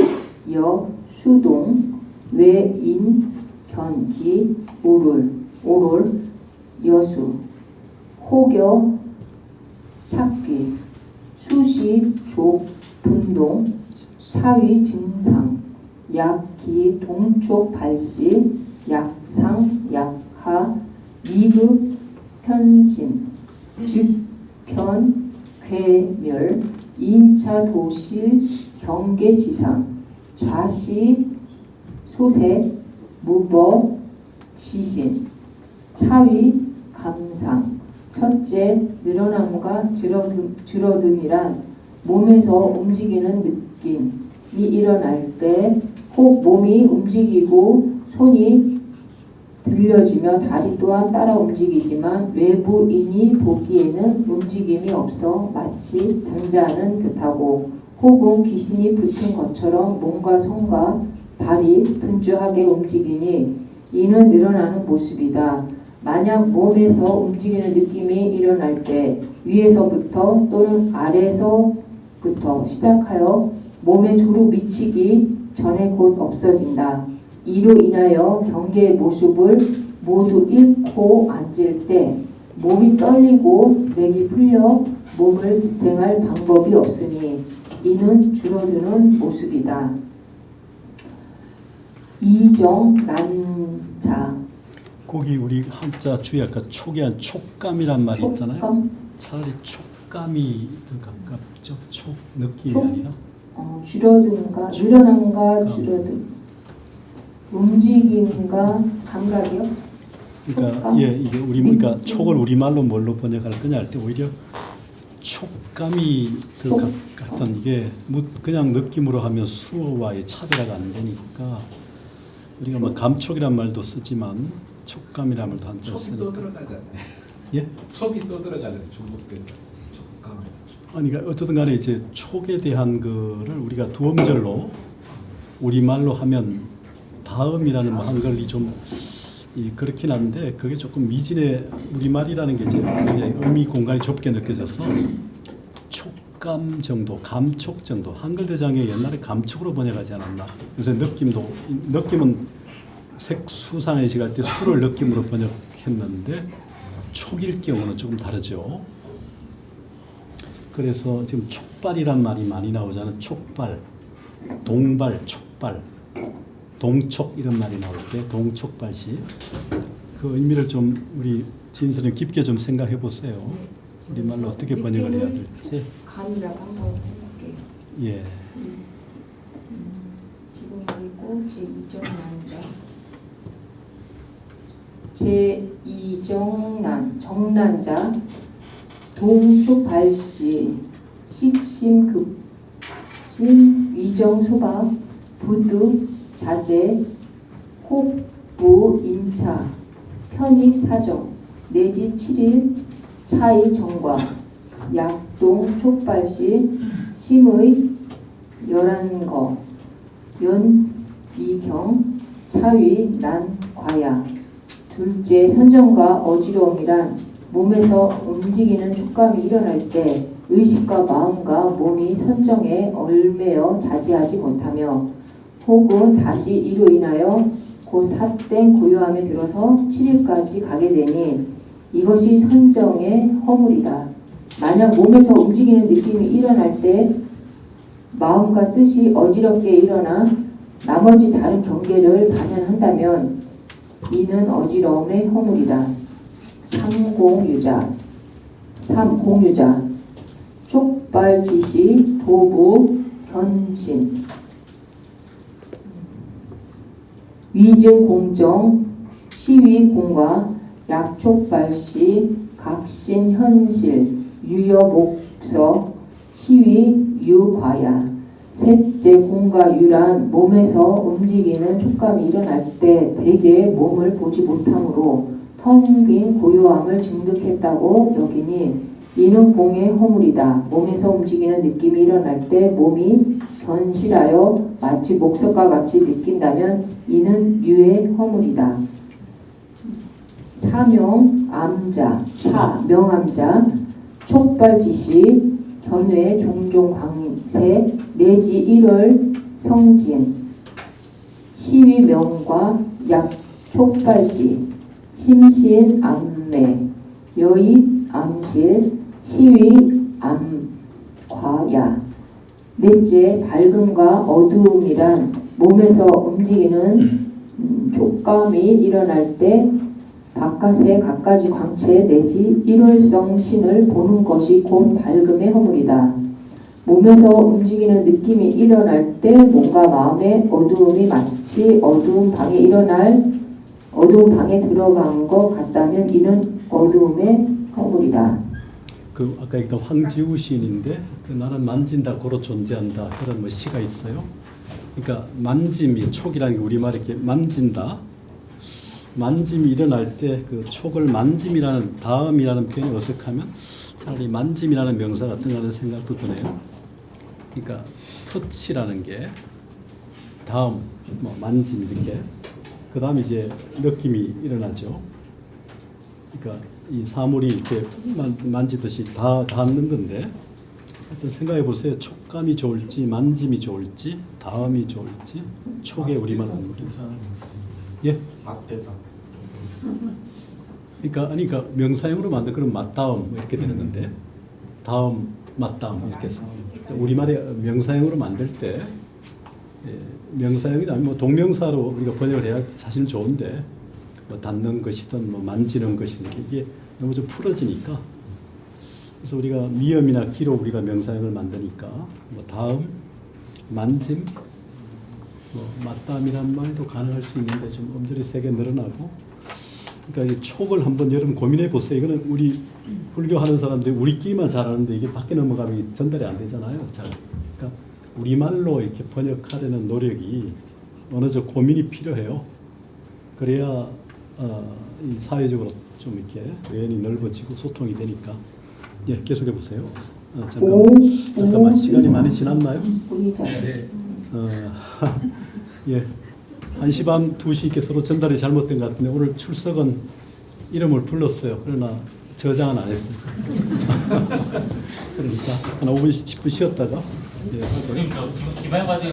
여 수동 외인 견기 오롤 여수 혹여 찾기 수시 족 분동 사위 증상 약기 동촉 발시 약상 약하 미급 편신 즉편 괴멸 인차 도실 경계지상 좌시 소색 무법 지신 차위 감상. 첫째, 늘어남과 줄어듦이란 몸에서 움직이는 느낌이 일어날 때 혹 몸이 움직이고 손이 들려지며 다리 또한 따라 움직이지만 외부인이 보기에는 움직임이 없어 마치 잠자는 듯하고 혹은 귀신이 붙은 것처럼 몸과 손과 발이 분주하게 움직이니 이는 늘어나는 모습이다. 만약 몸에서 움직이는 느낌이 일어날 때 위에서부터 또는 아래서부터 시작하여 몸에 두루 미치기 전에 곧 없어진다. 이로 인하여 경계의 모습을 모두 잃고 앉을 때 몸이 떨리고 맥이 풀려 몸을 지탱할 방법이 없으니 이는 줄어드는 모습이다. 이정난자 거기 우리 한자 주의 아까 촉이한 촉감이란 말이 있잖아요. 촉감? 차라리 촉감이 더 가깝죠. 촉 느낌이 촉? 아니라. 줄어든가 늘어난가 줄어든 움직임과 감각이요? 그러니까 촉감? 예 이게 우리 그러니까 촉을 우리 말로 뭘로 번역할 거냐 할 때 오히려 촉감이 더 같은 이게 그냥 느낌으로 하면 수어와의 차별화가 안 되니까 우리가 뭐 감촉이란 말도 쓰지만 촉감이란 말도 한자 촉이 쓰니까. 또 들어가잖아요. 예? 촉이 또 들어가잖아요. 중국에서 촉감에서. 아니, 그러니까 어쨌든 간에 이제 촉에 대한 거를 우리가 두 음절로 우리말로 하면 다음이라는 뭐 한글이 좀 그렇긴 한데 그게 조금 미진의 우리말이라는 게 이제 굉장히 의미 공간이 좁게 느껴져서 촉감 정도, 감촉 정도. 한글 대장에 옛날에 감촉으로 번역하지 않았나. 요새 느낌은 색수상의식 할 때 수를 느낌으로 번역했는데 촉일 경우는 조금 다르죠. 그래서 지금 촉발이란 말이 많이 나오잖아요. 촉발, 동발, 촉발, 동촉 이런 말이 나올 때 동촉발시 그 의미를 좀 우리 진선님 깊게 좀 생각해 보세요. 우리말로 어떻게 번역을 해야 될지. 감이라고 한번 해볼게요. 예. 지금 여기 있고 제2정 난자. 제2정난 정난자 동촉발시 식심급신 위정소박 부득 자제 혹부 임차 편입사정 내지 7일 차의 정과 약동 촉발시 심의 11거 연이경 차위 난과야. 둘째, 선정과 어지러움이란 몸에서 움직이는 촉감이 일어날 때 의식과 마음과 몸이 선정에 얽매여 자제하지 못하며 혹은 다시 이로 인하여 곧 삿된 고요함에 들어서 7일까지 가게 되니 이것이 선정의 허물이다. 만약 몸에서 움직이는 느낌이 일어날 때 마음과 뜻이 어지럽게 일어나 나머지 다른 경계를 반환한다면 이는 어지러움의 허물이다. 3. 공유자 촉발지시 도부 견신 위증 공정 시위 공과 약촉발시 각신 현실 유여 목석 시위 유과야. 셋째, 공과 유란 몸에서 움직이는 촉감이 일어날 때 대개 몸을 보지 못함으로 텅 빈 고요함을 증득했다고 여기니 이는 공의 허물이다. 몸에서 움직이는 느낌이 일어날 때 몸이 견실하여 마치 목석과 같이 느낀다면 이는 유의 허물이다. 명암자 촉발지시 견외 종종 광세 내지 1월 성진 시위명과 약촉발시 심신 암매 여의 암실 시위 암과야. 넷째, 밝음과 어두움이란 몸에서 움직이는 촉감이 일어날 때 바깥의 갖가지 광채 내지 일월성 신을 보는 것이 곧 밝음의 허물이다. 몸에서 움직이는 느낌이 일어날 때 몸과 마음의 어두움이 마치 어두운 방에 들어간 것 같다면 이는 어두움의 허물이다. 그 아까 읽던 황지우 시인인데 나는 만진다 고로 존재한다 그런 뭐 시가 있어요. 그러니까 만짐이 촉이라는 게 우리말에 이렇게 만진다. 만짐이 일어날 때 그 촉을 만짐이라는 다음이라는 표현이 어색하면 차라리 만짐이라는 명사 같은 거라는 생각도 드네요. 그러니까 터치라는 게 다음 뭐 만짐 이렇게 그 다음에 이제 느낌이 일어나죠. 그러니까 이 사물이 이렇게 만지듯이 다 닿는 건데 하여튼 생각해 보세요. 촉감이 좋을지 만짐이 좋을지 다음이 좋을지 촉의 우리말 하는 예? 맞대다. 그러니까 명사형으로 만든 그런 맞다음 이렇게 되는 건데 다음 맞다음 이렇게 해서 우리말에 명사형으로 만들 때 명사형이 아니면 뭐 동명사로 우리가 번역을 해야 사실 좋은데 뭐 닿는 것이든 뭐 만지는 것이든 이게 너무 좀 풀어지니까 그래서 우리가 미음이나 기로 우리가 명사형을 만드니까 뭐 다음 만짐 뭐 맞다음이란 말도 가능할 수 있는데 좀 음절이 세게 늘어나고 그러니까 이 촉을 한번 여러분 고민해 보세요. 이거는 우리 불교하는 사람들 우리끼리만 잘하는데 이게 밖에 넘어가면 전달이 안 되잖아요. 잘. 그러니까 우리말로 이렇게 번역하려는 노력이 어느 정도 고민이 필요해요. 그래야 이 사회적으로 좀 이렇게 외연이 넓어지고 소통이 되니까. 예, 계속해 보세요. 잠깐만 시간이 많이 지났나요? 네. 예, 1시 반, 2시 이렇게 서로 전달이 잘못된 것 같은데 오늘 출석은 이름을 불렀어요. 그러나 저장은 안 했어요. 그러니까 한 5분, 10분 쉬었다가. 예. 지금 기말 과정에